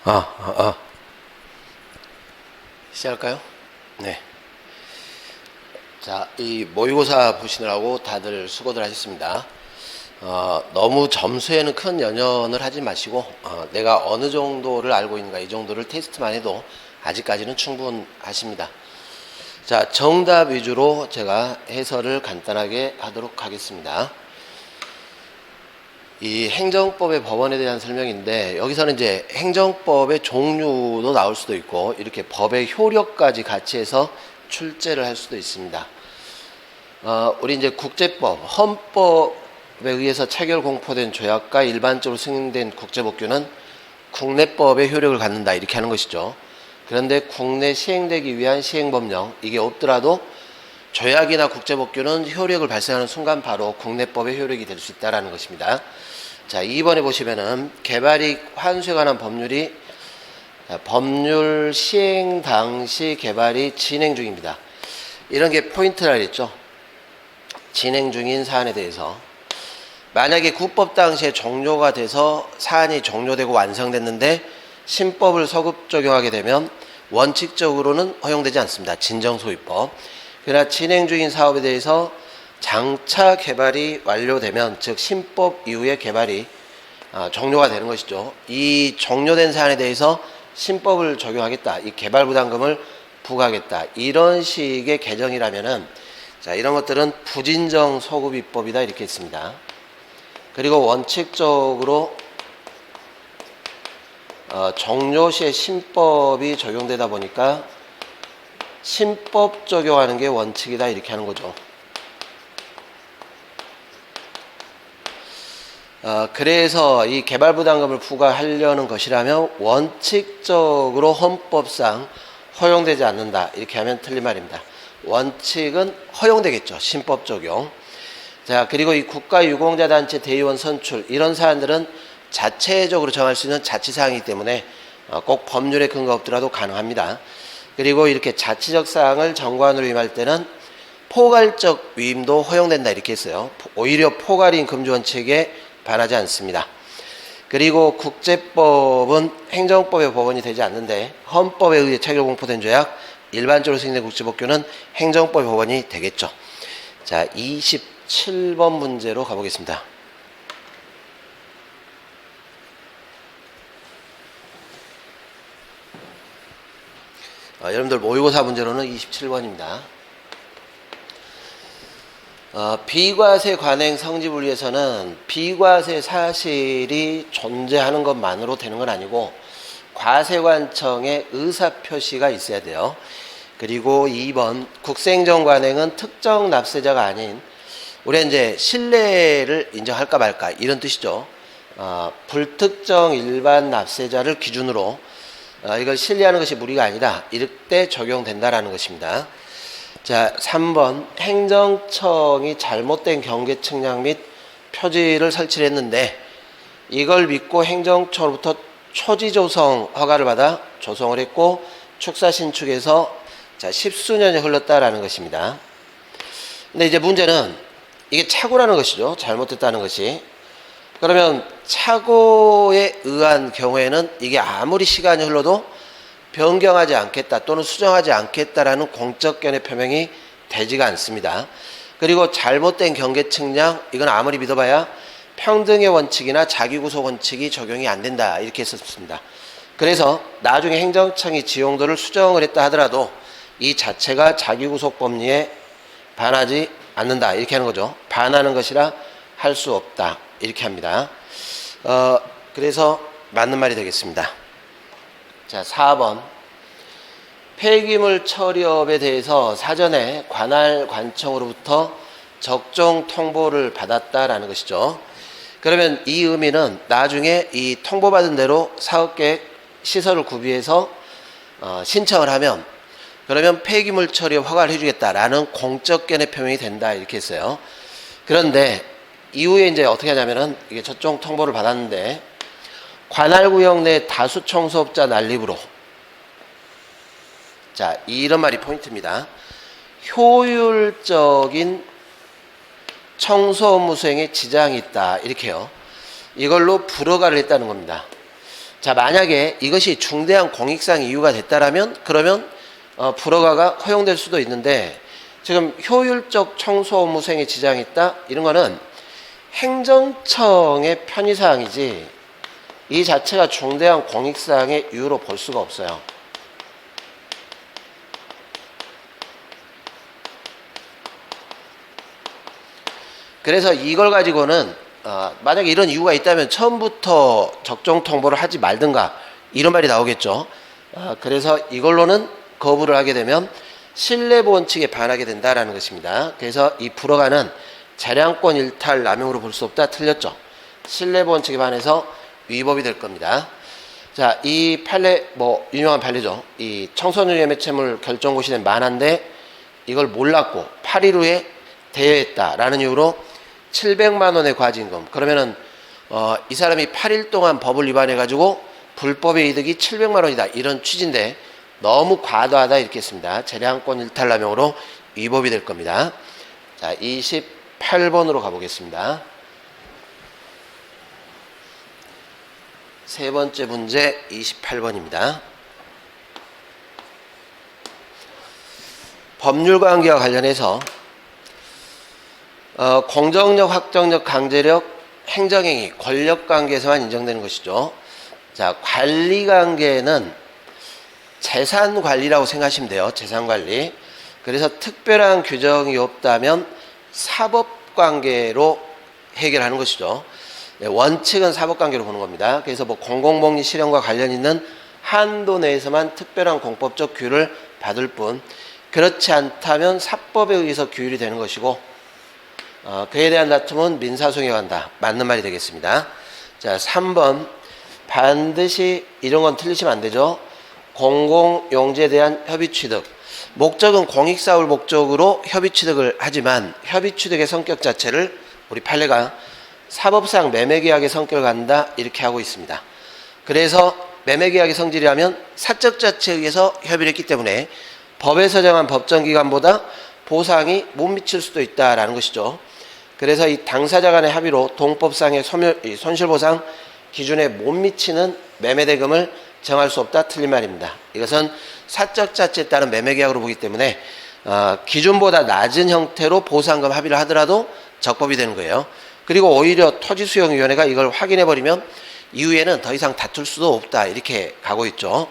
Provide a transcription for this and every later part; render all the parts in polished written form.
아, 아, 아. 시작할까요? 네. 자, 이 모의고사 보시느라고 다들 수고들 하셨습니다. 너무 점수에는 큰 연연을 하지 마시고, 내가 어느 정도를 알고 있는가, 이 정도를 테스트만 해도 아직까지는 충분하십니다. 자, 정답 위주로 제가 해설을 간단하게 하도록 하겠습니다. 이 행정법의 법원에 대한 설명인데, 여기서는 이제 행정법의 종류도 나올 수도 있고, 이렇게 법의 효력까지 같이 해서 출제를 할 수도 있습니다. 우리 이제 국제법, 헌법에 의해서 체결 공포된 조약과 일반적으로 승인된 국제법규는 국내법의 효력을 갖는다, 이렇게 하는 것이죠. 그런데 국내 시행되기 위한 시행법령, 이게 없더라도 조약이나 국제법규는 효력을 발생하는 순간 바로 국내법의 효력이 될 수 있다는 것입니다. 자, 2번에 보시면은 개발이익 환수에 관한 법률이 법률 시행 당시 개발이 진행 중입니다. 이런 게 포인트라 그랬죠. 진행 중인 사안에 대해서 만약에 국법 당시에 종료가 돼서 사안이 종료되고 완성됐는데 신법을 서급 적용하게 되면 원칙적으로는 허용되지 않습니다. 진정소유법. 그러나 진행 중인 사업에 대해서 장차 개발이 완료되면, 즉 신법 이후에 개발이 종료가 되는 것이죠. 이 종료된 사안에 대해서 신법을 적용하겠다, 이 개발부담금을 부과하겠다, 이런 식의 개정이라면은, 자, 이런 것들은 부진정 소급입법이다, 이렇게 했습니다. 그리고 원칙적으로 종료 시에 신법이 적용되다 보니까 신법 적용하는 게 원칙이다, 이렇게 하는 거죠. 그래서 이 개발부담금을 부과하려는 것이라면 원칙적으로 헌법상 허용되지 않는다, 이렇게 하면 틀린 말입니다. 원칙은 허용되겠죠, 신법 적용. 자, 그리고 이 국가유공자단체 대의원 선출, 이런 사안들은 자체적으로 정할 수 있는 자치사항이기 때문에 꼭 법률에 근거 없더라도 가능합니다. 그리고 이렇게 자치적 사항을 정관으로 위임할 때는 포괄적 위임도 허용된다, 이렇게 했어요. 오히려 포괄인 금주원칙에 반하지 않습니다. 그리고 국제법은 행정법의 법원이 되지 않는데, 헌법에 의해 체결 공포된 조약, 일반적으로 승인된 국제법규는 행정법의 법원이 되겠죠. 자, 27번 문제로 가보겠습니다. 여러분들 모의고사 문제로는 27번입니다. 비과세 관행 성립을 위해서는 비과세 사실이 존재하는 것만으로 되는 건 아니고 과세관청의 의사표시가 있어야 돼요. 그리고 2번 국세행정 관행은 특정 납세자가 아닌, 우리 이제 신뢰를 인정할까 말까, 이런 뜻이죠. 불특정 일반 납세자를 기준으로 이걸 신뢰하는 것이 무리가 아니라 이럴 때 적용된다라는 것입니다. 자, 3번 행정청이 잘못된 경계 측량 및 표지를 설치를 했는데, 이걸 믿고 행정처로부터 초지 조성 허가를 받아 조성을 했고 축사 신축에서 자, 10수년이 흘렀다라는 것입니다. 근데 이제 문제는 이게 착오라는 것이죠. 잘못됐다는 것이. 그러면 착오에 의한 경우에는 이게 아무리 시간이 흘러도 변경하지 않겠다 또는 수정하지 않겠다라는 공적견의 표명이 되지가 않습니다. 그리고 잘못된 경계 측량, 이건 아무리 믿어봐야 평등의 원칙이나 자기구속 원칙이 적용이 안 된다, 이렇게 했었습니다. 그래서 나중에 행정청이 지용도를 수정을 했다 하더라도 이 자체가 자기구속 법리에 반하지 않는다, 이렇게 하는 거죠. 반하는 것이라 할 수 없다, 이렇게 합니다. 그래서 맞는 말이 되겠습니다. 자, 4번 폐기물 처리업에 대해서 사전에 관할 관청으로부터 적정 통보를 받았다라는 것이죠. 그러면 이 의미는 나중에 이 통보받은 대로 사업계획 시설을 구비해서 신청을 하면, 그러면 폐기물 처리업 허가를 해주겠다라는 공적견의 표명이 된다, 이렇게 했어요. 그런데 이후에 이제 어떻게 하냐면은, 이게 적정 통보를 받았는데 관할구역 내 다수 청소업자 난립으로, 자, 이런 말이 포인트입니다. 효율적인 청소 업무 수행에 지장이 있다, 이렇게요. 이걸로 불허가를 했다는 겁니다. 자, 만약에 이것이 중대한 공익상 이유가 됐다라면 그러면 불허가가 허용될 수도 있는데, 지금 효율적 청소 업무 수행에 지장이 있다 이런 거는 행정청의 편의사항이지 이 자체가 중대한 공익사항의 이유로 볼 수가 없어요. 그래서 이걸 가지고는 만약에 이런 이유가 있다면 처음부터 적정 통보를 하지 말든가 이런 말이 나오겠죠. 그래서 이걸로는 거부를 하게 되면 신뢰보원칙에 반하게 된다라는 것입니다. 그래서 이 불허가는 재량권 일탈 남용으로 볼 수 없다. 틀렸죠. 신뢰보원칙에 반해서 위법이 될 겁니다. 자, 이 판례 유명한 판례죠. 이 청소년 예매채물 결정고시 된 만화인데 이걸 몰랐고 8일 후에 대여했다라는 이유로 700만 원의 과징금. 그러면은 이 사람이 8일 동안 법을 위반해 가지고 불법의 이득이 700만 원이다. 이런 취지인데 너무 과도하다 이렇게 했습니다. 재량권 일탈남용으로 위법이 될 겁니다. 자, 28번으로 가보겠습니다. 세 번째 문제 28번입니다. 법률관계와 관련해서 공정력, 확정력, 강제력, 행정행위, 권력관계에서만 인정되는 것이죠. 자, 관리관계는 재산관리라고 생각하시면 돼요. 재산관리. 그래서 특별한 규정이 없다면 사법관계로 해결하는 것이죠. 원칙은 사법관계로 보는 겁니다. 그래서 공공복리 실현과 관련 있는 한도 내에서만 특별한 공법적 규율을 받을 뿐, 그렇지 않다면 사법에 의해서 규율이 되는 것이고, 그에 대한 다툼은 민사소송에 간다. 맞는 말이 되겠습니다. 자, 3번. 반드시 이런 건 틀리시면 안 되죠. 공공용지에 대한 협의취득. 목적은 공익사업을 목적으로 협의취득을 하지만 협의취득의 성격 자체를 우리 판례가 사법상 매매계약의 성격을 갖는다 이렇게 하고 있습니다. 그래서 매매계약의 성질이라면 사적 자체에 의해서 협의를 했기 때문에 법에서 정한 법정기간보다 보상이 못 미칠 수도 있다라는 것이죠. 그래서 이 당사자 간의 합의로 동법상의 손실보상 기준에 못 미치는 매매대금을 정할 수 없다. 틀린 말입니다. 이것은 사적 자체에 따른 매매계약으로 보기 때문에 기준보다 낮은 형태로 보상금 합의를 하더라도 적법이 되는 거예요. 그리고 오히려 토지수용위원회가 이걸 확인해버리면 이후에는 더 이상 다툴 수도 없다. 이렇게 가고 있죠.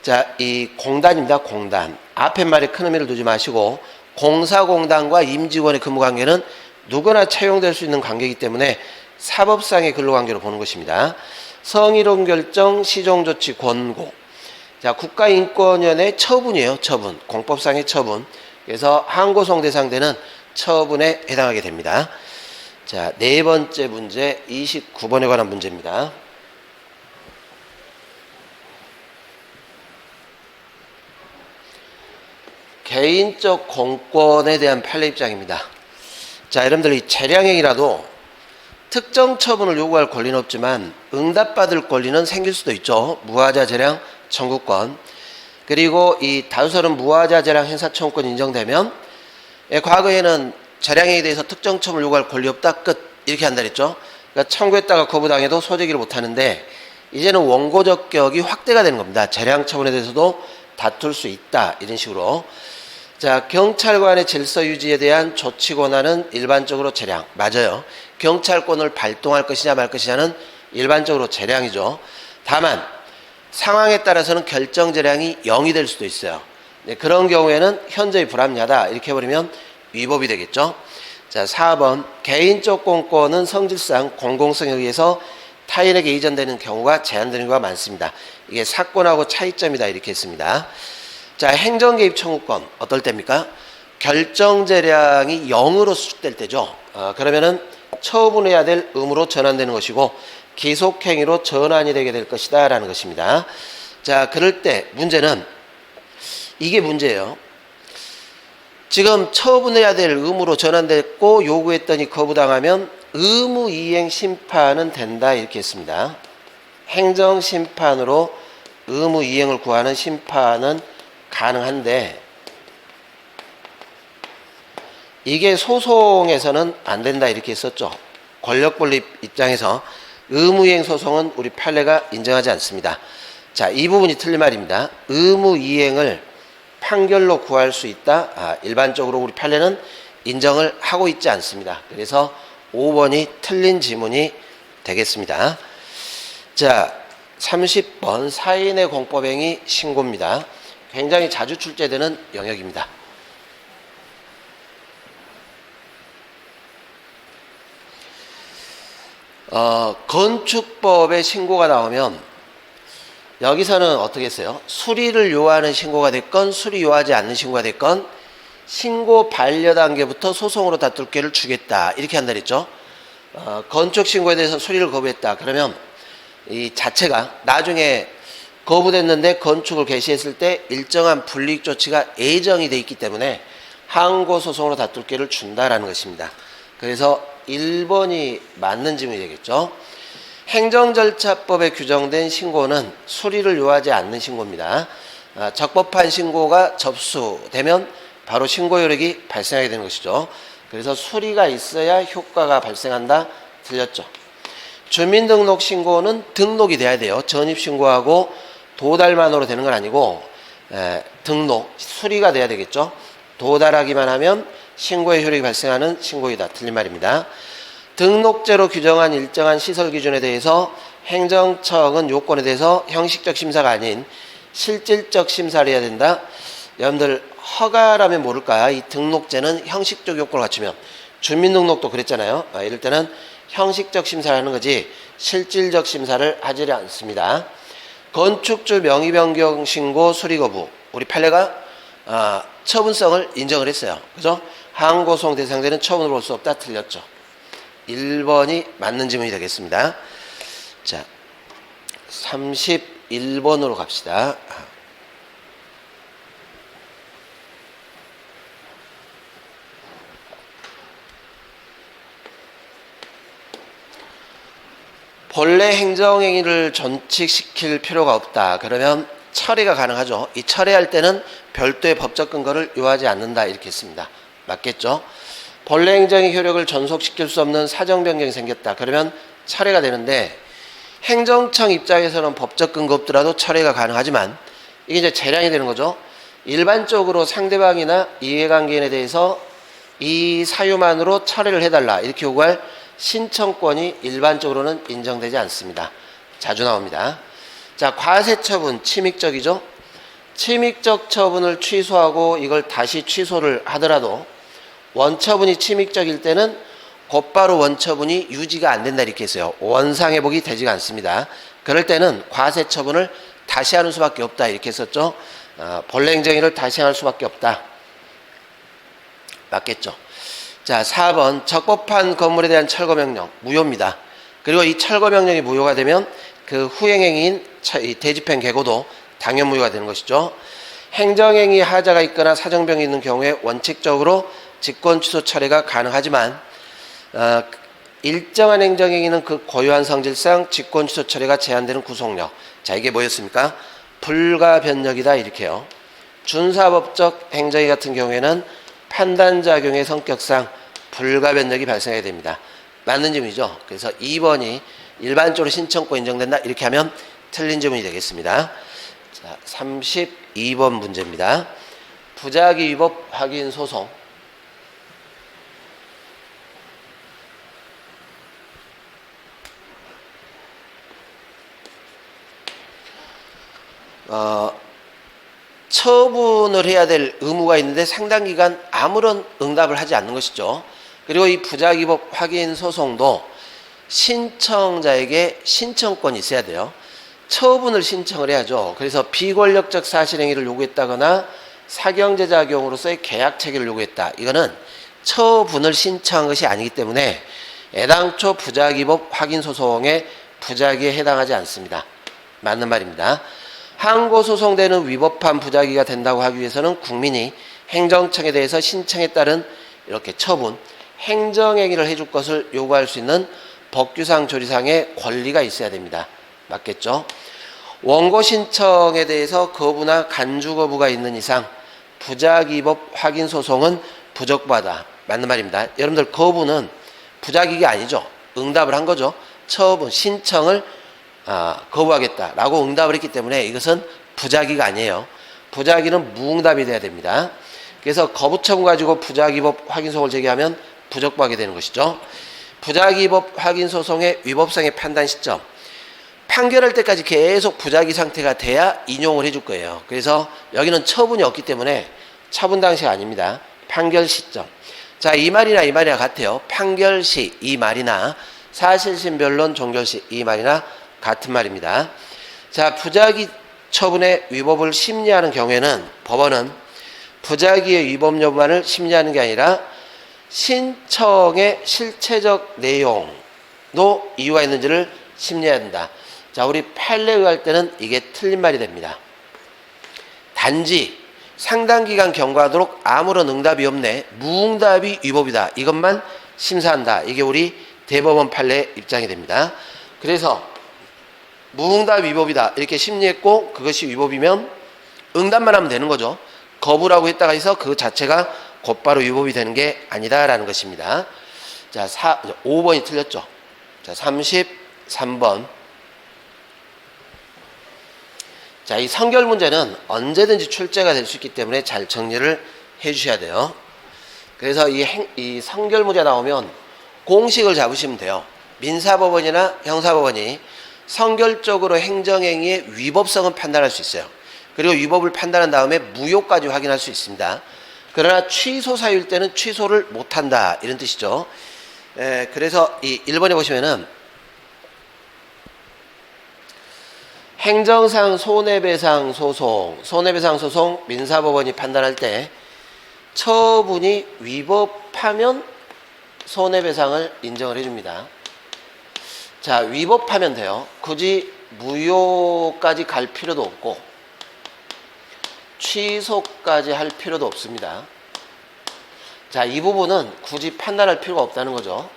자, 이 공단입니다. 공단. 앞에 말에 큰 의미를 두지 마시고 공사공단과 임직원의 근무관계는 누구나 채용될 수 있는 관계이기 때문에 사법상의 근로관계로 보는 것입니다. 성희롱 결정, 시정조치 권고. 자, 국가인권위원회 처분이에요. 처분. 공법상의 처분. 그래서 항고송 대상되는 처분에 해당하게 됩니다. 자, 네 번째 문제 29번에 관한 문제입니다. 개인적 공권에 대한 판례 입장입니다. 자, 여러분들 이 재량행위라도 특정 처분을 요구할 권리는 없지만 응답받을 권리는 생길 수도 있죠. 무하자 재량 청구권. 그리고 이 다수설은 무하자 재량 행사 청구권 인정되면 과거에는 재량행위에 대해서 특정 처분을 요구할 권리 없다. 끝. 이렇게 한다 그랬죠. 그러니까 청구했다가 거부당해도 소재기를 못하는데 이제는 원고적격이 확대가 되는 겁니다. 재량 처분에 대해서도 다툴 수 있다. 이런 식으로. 자, 경찰관의 질서 유지에 대한 조치 권한은 일반적으로 재량. 맞아요. 경찰권을 발동할 것이냐 말 것이냐는 일반적으로 재량이죠. 다만 상황에 따라서는 결정 재량이 0이 될 수도 있어요. 네, 그런 경우에는 현저히 불합리하다. 이렇게 해버리면 위법이 되겠죠. 자, 4번. 개인적 공권은 성질상 공공성에 의해서 타인에게 이전되는 경우가 제한되는 경우가 많습니다. 이게 사건하고 차이점이다. 이렇게 했습니다. 자, 행정개입 청구권 어떨 때입니까? 결정 재량이 0으로 수축될 때죠. 그러면은 처분해야 될 의무로 전환되는 것이고 기속행위로 전환이 되게 될 것이다 라는 것입니다. 자, 그럴 때 문제는 이게 문제예요. 지금 처분해야 될 의무로 전환됐고 요구했더니 거부당하면 의무이행 심판은 된다 이렇게 했습니다. 행정심판으로 의무이행을 구하는 심판은 가능한데 이게 소송에서는 안 된다 이렇게 했었죠. 권력분립 입장에서 의무이행 소송은 우리 판례가 인정하지 않습니다. 자, 이 부분이 틀린 말입니다. 의무이행을 판결로 구할 수 있다. 일반적으로 우리 판례는 인정을 하고 있지 않습니다. 그래서 5번이 틀린 지문이 되겠습니다. 자, 30번 사인의 공법행위 신고입니다. 굉장히 자주 출제되는 영역입니다. 건축법에 신고가 나오면 여기서는 어떻게 했어요? 수리를 요하는 신고가 됐건 수리 요하지 않는 신고가 됐건 신고 반려 단계부터 소송으로 다툴 기회를 주겠다 이렇게 한다 그랬죠. 건축 신고에 대해서 수리를 거부했다 그러면 이 자체가 나중에 거부됐는데 건축을 개시했을 때 일정한 불이익 조치가 예정이 돼 있기 때문에 항고 소송으로 다툴 기회를 준다라는 것입니다. 그래서 1번이 맞는 질문이 되겠죠. 행정절차법에 규정된 신고는 수리를 요하지 않는 신고입니다. 적법한 신고가 접수되면 바로 신고 효력이 발생하게 되는 것이죠. 그래서 수리가 있어야 효과가 발생한다. 틀렸죠. 주민등록 신고는 등록이 돼야 돼요. 전입신고하고 도달만으로 되는 건 아니고 등록, 수리가 돼야 되겠죠. 도달하기만 하면 신고의 효력이 발생하는 신고이다. 틀린 말입니다. 등록제로 규정한 일정한 시설 기준에 대해서 행정청은 요건에 대해서 형식적 심사가 아닌 실질적 심사를 해야 된다. 여러분들 허가라면 모를까? 이 등록제는 형식적 요건을 갖추면 주민등록도 그랬잖아요. 이럴 때는 형식적 심사를 하는 거지 실질적 심사를 하지 않습니다. 건축주 명의 변경 신고 수리 거부 우리 판례가 처분성을 인정을 했어요. 그죠? 항고소송 대상자는 처분으로 볼 수 없다. 틀렸죠. 1번이 맞는 질문이 되겠습니다. 자, 31번으로 갑시다. 본래 행정행위를 전칙시킬 필요가 없다. 그러면 철회가 가능하죠. 이 철회할 때는 별도의 법적 근거를 요하지 않는다. 이렇게 했습니다. 맞겠죠? 본래 행정의 효력을 전속시킬 수 없는 사정 변경이 생겼다. 그러면 철회가 되는데 행정청 입장에서는 법적 근거 없더라도 철회가 가능하지만 이게 이제 재량이 되는 거죠. 일반적으로 상대방이나 이해관계인에 대해서 이 사유만으로 철회를 해달라 이렇게 요구할 신청권이 일반적으로는 인정되지 않습니다. 자주 나옵니다. 자, 과세처분 침익적이죠. 침익적 처분을 취소하고 이걸 다시 취소를 하더라도 원처분이 침익적일 때는 곧바로 원처분이 유지가 안 된다 이렇게 했어요. 원상회복이 되지가 않습니다. 그럴 때는 과세처분을 다시 하는 수밖에 없다 이렇게 했었죠. 본래 행정위를 다시 할 수밖에 없다. 맞겠죠. 자, 4번 적법한 건물에 대한 철거명령 무효입니다. 그리고 이 철거명령이 무효가 되면 그 후행행위인 대집행 계고도 당연 무효가 되는 것이죠. 행정행위 하자가 있거나 사정병이 있는 경우에 원칙적으로 직권취소 철회가 가능하지만 일정한 행정행위는 그 고유한 성질상 직권취소 철회가 제한되는 구속력. 자, 이게 뭐였습니까? 불가변력이다 이렇게요. 준사법적 행정행위 같은 경우에는 판단작용의 성격상 불가변력이 발생하게 됩니다. 맞는 질문이죠. 그래서 2번이 일반적으로 신청권 인정된다 이렇게 하면 틀린 질문이 되겠습니다. 자, 32번 문제입니다. 부작위 위법 확인 소송. 처분을 해야 될 의무가 있는데 상당 기간 아무런 응답을 하지 않는 것이죠. 그리고 이 부작위법 확인 소송도 신청자에게 신청권이 있어야 돼요. 처분을 신청을 해야죠. 그래서 비권력적 사실행위를 요구했다거나 사경제작용으로서의 계약 체결을 요구했다. 이거는 처분을 신청한 것이 아니기 때문에 애당초 부작위법 확인 소송의 부작위에 해당하지 않습니다. 맞는 말입니다. 항고소송되는 위법한 부작위가 된다고 하기 위해서는 국민이 행정청에 대해서 신청에 따른 이렇게 처분, 행정행위를 해줄 것을 요구할 수 있는 법규상 조리상의 권리가 있어야 됩니다. 맞겠죠? 원고 신청에 대해서 거부나 간주 거부가 있는 이상 부작위법 확인 소송은 부적부하다. 맞는 말입니다. 여러분들 거부는 부작위가 아니죠. 응답을 한 거죠. 처분 신청을 거부하겠다라고 응답을 했기 때문에 이것은 부작위가 아니에요. 부작위는 무응답이 돼야 됩니다. 그래서 거부처분 가지고 부작위법 확인소송을 제기하면 부적부하게 되는 것이죠. 부작위법 확인소송의 위법성의 판단 시점, 판결할 때까지 계속 부작위 상태가 돼야 인용을 해줄 거예요. 그래서 여기는 처분이 없기 때문에 처분 당시가 아닙니다. 판결 시점. 자, 이 말이나 이 말이나 같아요. 판결 시 이 말이나 사실심 변론 종결 시 이 말이나 같은 말입니다. 자, 부작위 처분의 위법을 심리하는 경우에는 법원은 부작위의 위법 여부만을 심리하는 게 아니라 신청의 실체적 내용도 이유가 있는지를 심리해야 된다. 자, 우리 판례에 의할 때는 이게 틀린 말이 됩니다. 단지 상당 기간 경과하도록 아무런 응답이 없네, 무응답이 위법이다, 이것만 심사한다. 이게 우리 대법원 판례의 입장이 됩니다. 그래서 무응답 위법이다 이렇게 심리했고 그것이 위법이면 응답만 하면 되는 거죠. 거부라고 했다가 해서 그 자체가 곧바로 위법이 되는 게 아니다라는 것입니다. 자, 5번이 틀렸죠. 자, 33번. 자, 이 성결 문제는 언제든지 출제가 될 수 있기 때문에 잘 정리를 해 주셔야 돼요. 그래서 이 성결 문제 나오면 공식을 잡으시면 돼요. 민사법원이나 형사법원이 성결적으로 행정행위의 위법성은 판단할 수 있어요. 그리고 위법을 판단한 다음에 무효까지 확인할 수 있습니다. 그러나 취소 사유일 때는 취소를 못한다 이런 뜻이죠. 그래서 이 1번에 보시면은 행정상 손해배상 소송 민사법원이 판단할 때 처분이 위법하면 손해배상을 인정을 해줍니다. 자, 위법하면 돼요. 굳이 무효까지 갈 필요도 없고 취소까지 할 필요도 없습니다. 자, 이 부분은 굳이 판단할 필요가 없다는 거죠.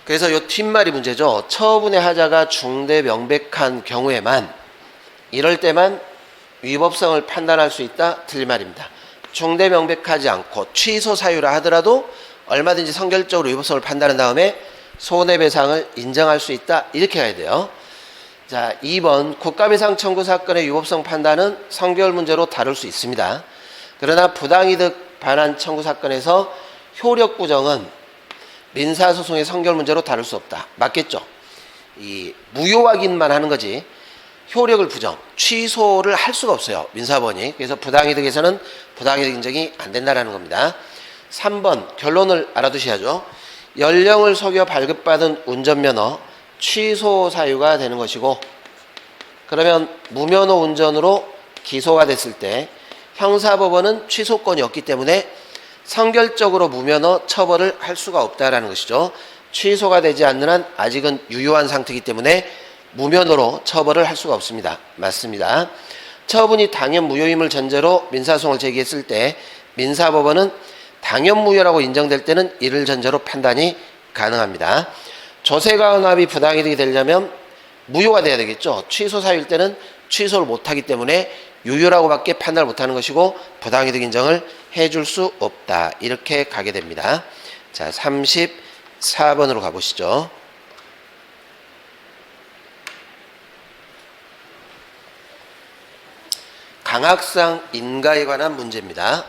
그래서 이 뒷말이 문제죠. 처분의 하자가 중대 명백한 경우에만, 이럴 때만 위법성을 판단할 수 있다. 틀린 말입니다. 중대 명백하지 않고 취소 사유라 하더라도 얼마든지 성결적으로 위법성을 판단한 다음에 손해배상을 인정할 수 있다. 이렇게 가야 돼요. 자, 2번 국가배상 청구 사건의 위법성 판단은 성결 문제로 다룰 수 있습니다. 그러나 부당이득 반환 청구 사건에서 효력 부정은 민사소송의 성결 문제로 다룰 수 없다. 맞겠죠? 이 무효 확인만 하는 거지 효력을 부정, 취소를 할 수가 없어요. 민사법원이. 그래서 부당이득에서는 부당이득 인정이 안 된다는 겁니다. 3번 결론을 알아두셔야죠. 연령을 속여 발급받은 운전면허 취소 사유가 되는 것이고, 그러면 무면허 운전으로 기소가 됐을 때 형사법원은 취소권이 없기 때문에 성결적으로 무면허 처벌을 할 수가 없다라는 것이죠. 취소가 되지 않는 한 아직은 유효한 상태이기 때문에 무면허로 처벌을 할 수가 없습니다. 맞습니다. 처분이 당연 무효임을 전제로 민사소송을 제기했을 때 민사법원은 당연 무효라고 인정될 때는 이를 전제로 판단이 가능합니다. 조세가원합이 부당이득이 되려면 무효가 돼야 되겠죠. 취소 사유일 때는 취소를 못하기 때문에 유효라고밖에 판단을 못하는 것이고 부당이득 인정을 해줄 수 없다. 이렇게 가게 됩니다. 자, 34번으로 가보시죠. 강학상 인가에 관한 문제입니다.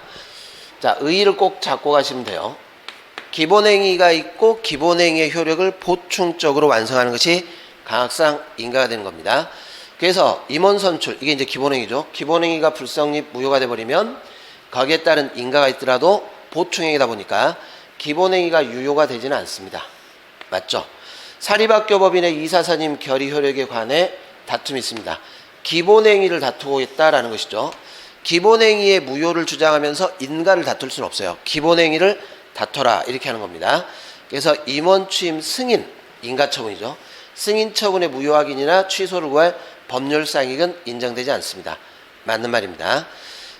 자, 의의를 꼭 잡고 가시면 돼요. 기본행위가 있고 기본행위의 효력을 보충적으로 완성하는 것이 강학상 인가가 되는 겁니다. 그래서 임원 선출, 이게 이제 기본행위죠. 기본행위가 불성립 무효가 돼버리면 거기에 따른 인가가 있더라도 보충행위다 보니까 기본행위가 유효가 되지는 않습니다. 맞죠? 사립학교법인의 이사사님 결의 효력에 관해 다툼이 있습니다. 기본행위를 다투고 있다라는 것이죠. 기본행위의 무효를 주장하면서 인가를 다툴 수는 없어요. 기본행위를 다퉈라 이렇게 하는 겁니다. 그래서 임원 취임 승인 인가처분이죠. 승인 처분의 무효 확인이나 취소를 구할 법률상 이익은 인정되지 않습니다. 맞는 말입니다.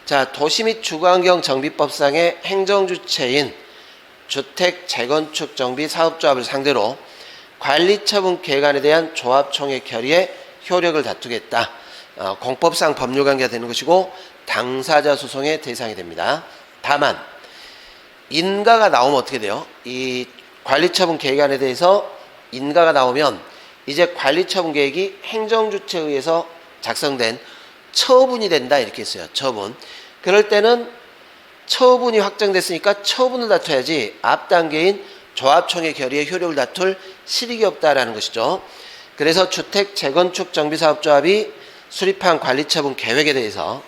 자, 도시 및 주거환경 정비법상의 행정주체인 주택 재건축 정비 사업조합을 상대로 관리처분 개간에 대한 조합총회 결의의 효력을 다투겠다. 공법상 법률관계가 되는 것이고 당사자 소송의 대상이 됩니다. 다만 인가가 나오면 어떻게 돼요? 이 관리처분 계획안에 대해서 인가가 나오면 이제 관리처분 계획이 행정주체에 의해서 작성된 처분이 된다 이렇게 했어요. 처분. 그럴 때는 처분이 확정됐으니까 처분을 다퉈야지 앞 단계인 조합총회 결의의 효력을 다툴 실익이 없다라는 것이죠. 그래서 주택 재건축 정비사업조합이 수립한 관리처분 계획에 대해서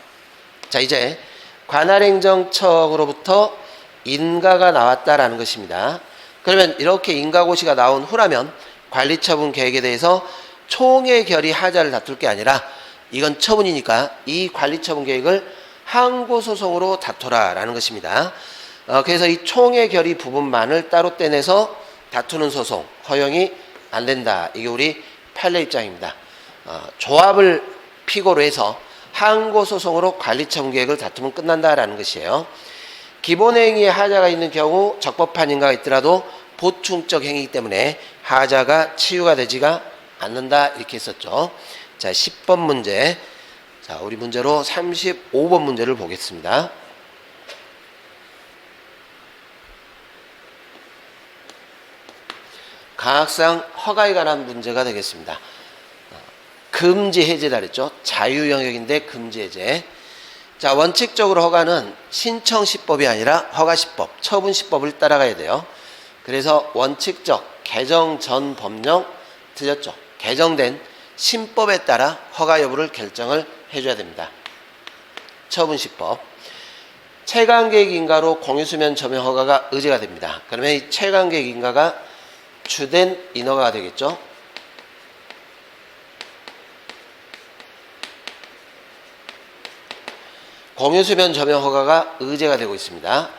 자 이제 관할행정처로부터 인가가 나왔다라는 것입니다. 그러면 이렇게 인가고시가 나온 후라면 관리처분 계획에 대해서 총회 결의 하자를 다툴 게 아니라 이건 처분이니까 이 관리처분 계획을 항고소송으로 다투라라는 것입니다. 그래서 이 총회 결의 부분만을 따로 떼내서 다투는 소송 허용이 안 된다. 이게 우리 판례 입장입니다. 조합을 피고로 해서 항고소송으로 관리처분 계획을 다투면 끝난다라는 것이에요. 기본행위에 하자가 있는 경우 적법한 인가가 있더라도 보충적 행위이기 때문에 하자가 치유가 되지가 않는다 이렇게 했었죠. 자 10번 문제. 자 우리 문제로 35번 문제를 보겠습니다. 강학상 허가에 관한 문제가 되겠습니다. 금지 해제다 그랬죠. 자유 영역인데 금지 해제. 자 원칙적으로 허가는 신청시법이 아니라 허가시법, 처분시법을 따라가야 돼요. 그래서 원칙적 개정 전 법령 틀렸죠. 개정된 신법에 따라 허가 여부를 결정을 해줘야 됩니다. 처분시법. 채광계획 인가로 공유수면 점용 허가가 의제가 됩니다. 그러면 이 채광계획 인가가 주된 인허가가 되겠죠. 공유수면 점용 허가가 의제가 되고 있습니다.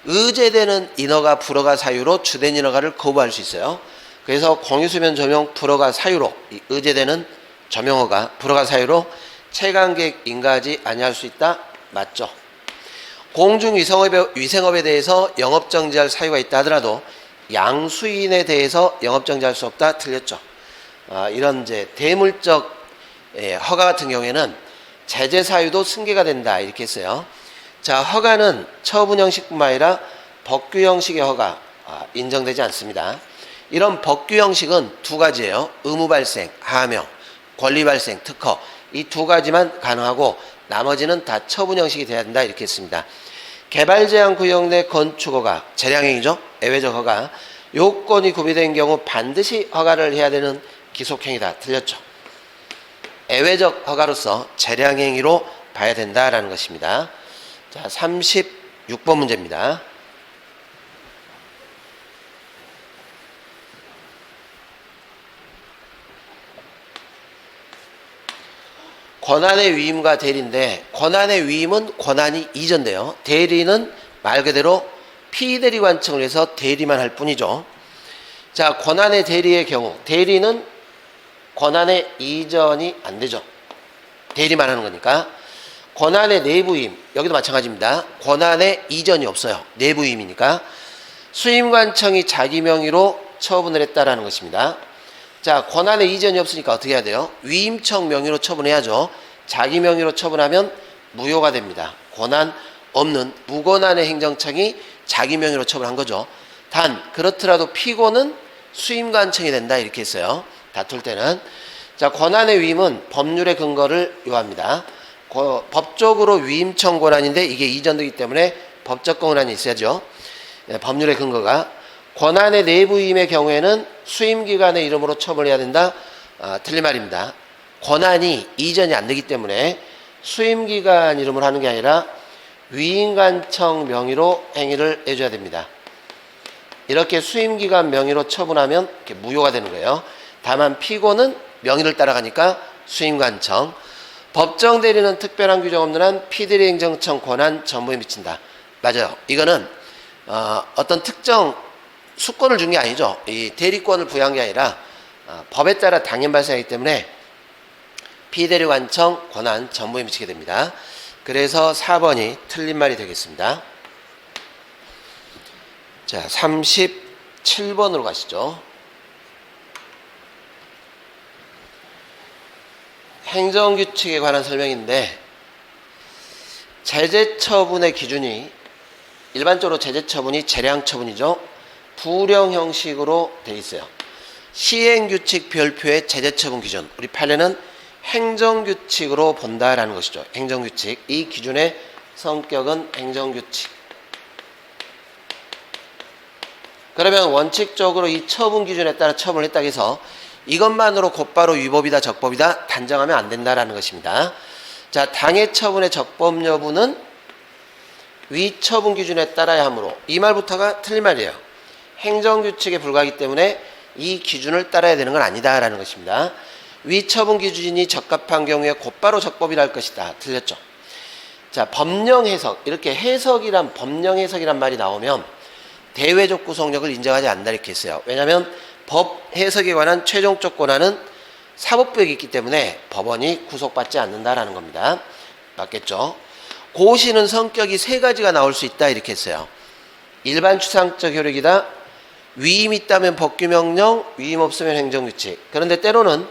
의제되는 인허가 불허가 사유로 주된 인허가를 거부할 수 있어요. 그래서 공유수면 점용 불허가 사유로 의제되는 점용 허가 불허가 사유로 채광계획 인가하지 아니할 수 있다. 맞죠? 공중위생업에 대해서 영업정지할 사유가 있다 하더라도 양수인에 대해서 영업정지할 수 없다. 틀렸죠? 이런 이제 대물적 허가 같은 경우에는 제재 사유도 승계가 된다 이렇게 했어요. 자 허가는 처분 형식뿐만 아니라 법규 형식의 허가 인정되지 않습니다. 이런 법규 형식은 두 가지예요. 의무 발생, 하명, 권리 발생, 특허 이 두 가지만 가능하고 나머지는 다 처분 형식이 돼야 된다 이렇게 했습니다. 개발 제한 구역 내 건축 허가, 재량행위죠. 애외적 허가. 요건이 구비된 경우 반드시 허가를 해야 되는 기속행위다. 틀렸죠. 애외적 허가로서 재량행위로 봐야 된다라는 것입니다. 자, 36번 문제입니다. 권한의 위임과 대리인데 권한의 위임은 권한이 이전돼요. 대리는 말 그대로 피대리관청을 해서 대리만 할 뿐이죠. 자, 권한의 대리의 경우 대리는 권한의 이전이 안 되죠. 대리만 하는 거니까. 권한의 내부임 여기도 마찬가지입니다. 권한의 이전이 없어요. 내부임이니까. 수임관청이 자기 명의로 처분을 했다라는 것입니다. 자, 권한의 이전이 없으니까 어떻게 해야 돼요? 위임청 명의로 처분해야죠. 자기 명의로 처분하면 무효가 됩니다. 권한 없는 무권한의 행정청이 자기 명의로 처분한 거죠. 단 그렇더라도 피고는 수임관청이 된다 이렇게 했어요. 다툴 때는. 자, 권한의 위임은 법률의 근거를 요합니다. 법적으로 위임청 권한인데 이게 이전되기 때문에 법적 권한이 있어야죠. 법률의 근거가. 권한의 내부임의 경우에는 수임기관의 이름으로 처분해야 된다. 틀린 말입니다. 권한이 이전이 안 되기 때문에 수임기관 이름으로 하는 게 아니라 위임관청 명의로 행위를 해줘야 됩니다. 이렇게 수임기관 명의로 처분하면 이렇게 무효가 되는 거예요. 다만 피고는 명의를 따라가니까 수임관청. 법정 대리는 특별한 규정 없는 한 피대리 행정청 권한 전부에 미친다. 맞아요. 이거는 어떤 특정 수권을 준 게 아니죠. 이 대리권을 부여한 게 아니라 법에 따라 당연 발생하기 때문에 피대리관청 권한 전부에 미치게 됩니다. 그래서 4번이 틀린 말이 되겠습니다. 자, 37번으로 가시죠. 행정규칙에 관한 설명인데 제재 처분의 기준이 일반적으로 제재 처분이 재량 처분이죠. 부령 형식으로 되어 있어요. 시행규칙 별표의 제재 처분 기준. 우리 판례는 행정규칙으로 본다라는 것이죠. 행정규칙. 이 기준의 성격은 행정규칙. 그러면 원칙적으로 이 처분 기준에 따라 처분을 했다고 해서 이것만으로 곧바로 위법이다 적법이다 단정하면 안 된다라는 것입니다. 자, 당해 처분의 적법 여부는 위 처분 기준에 따라야 하므로 이 말부터가 틀린 말이에요. 행정규칙에 불과하기 때문에 이 기준을 따라야 되는 건 아니다라는 것입니다. 위 처분 기준이 적합한 경우에 곧바로 적법이라 할 것이다. 틀렸죠. 자, 법령 해석. 이렇게 해석이란 법령 해석이란 말이 나오면 대외적 구속력을 인정하지 않는다 이렇게 했어요. 왜냐하면 법 해석에 관한 최종적 권한은 사법부에 있기 때문에 법원이 구속받지 않는다라는 겁니다. 맞겠죠? 고시는 성격이 세 가지가 나올 수 있다 이렇게 했어요. 일반 추상적 효력이다. 위임 있다면 법규명령, 위임 없으면 행정규칙. 그런데 때로는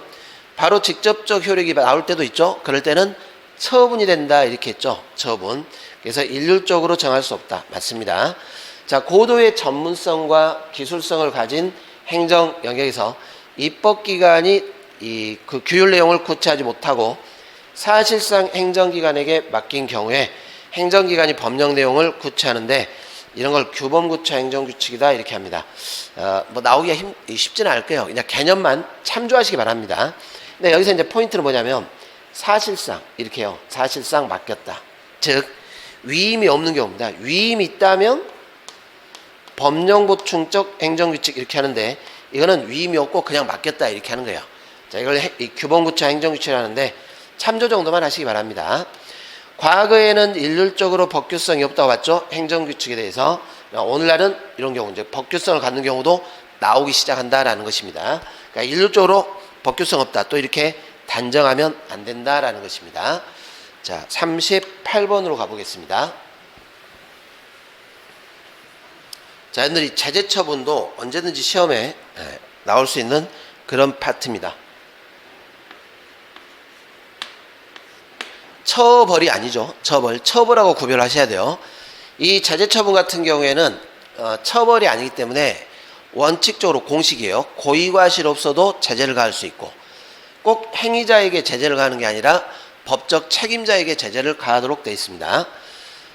바로 직접적 효력이 나올 때도 있죠. 그럴 때는 처분이 된다 이렇게 했죠. 처분. 그래서 일률적으로 정할 수 없다. 맞습니다. 자, 고도의 전문성과 기술성을 가진 행정 영역에서 입법기관이 그 규율 내용을 구체하지 못하고 사실상 행정기관에게 맡긴 경우에 행정기관이 법령 내용을 구체하는데 이런 걸 규범구체 행정규칙이다 이렇게 합니다. 뭐 나오기가 쉽지는 않을 거예요. 그냥 개념만 참조하시기 바랍니다. 근데 여기서 이제 포인트는 뭐냐면 사실상 이렇게요. 사실상 맡겼다. 즉 위임이 없는 경우입니다. 위임이 있다면 법령보충적 행정규칙 이렇게 하는데 이거는 위임이 없고 그냥 맡겼다 이렇게 하는 거예요. 자, 이걸 규범구체 행정규칙을 하는데 참조 정도만 하시기 바랍니다. 과거에는 일률적으로 법규성이 없다고 봤죠. 행정규칙에 대해서. 오늘날은 이런 경우 이제 법규성을 갖는 경우도 나오기 시작한다라는 것입니다. 그러니까 일률적으로 법규성 없다. 또 이렇게 단정하면 안 된다라는 것입니다. 자, 38번으로 가보겠습니다. 자, 여러분들이 제재 처분도 언제든지 시험에 나올 수 있는 그런 파트입니다. 처벌이 아니죠. 처벌하고 구별하셔야 돼요. 이 제재 처분 같은 경우에는 처벌이 아니기 때문에 원칙적으로 공식이에요. 고의과실 없어도 제재를 가할 수 있고 꼭 행위자에게 제재를 가하는 게 아니라 법적 책임자에게 제재를 가하도록 되어 있습니다.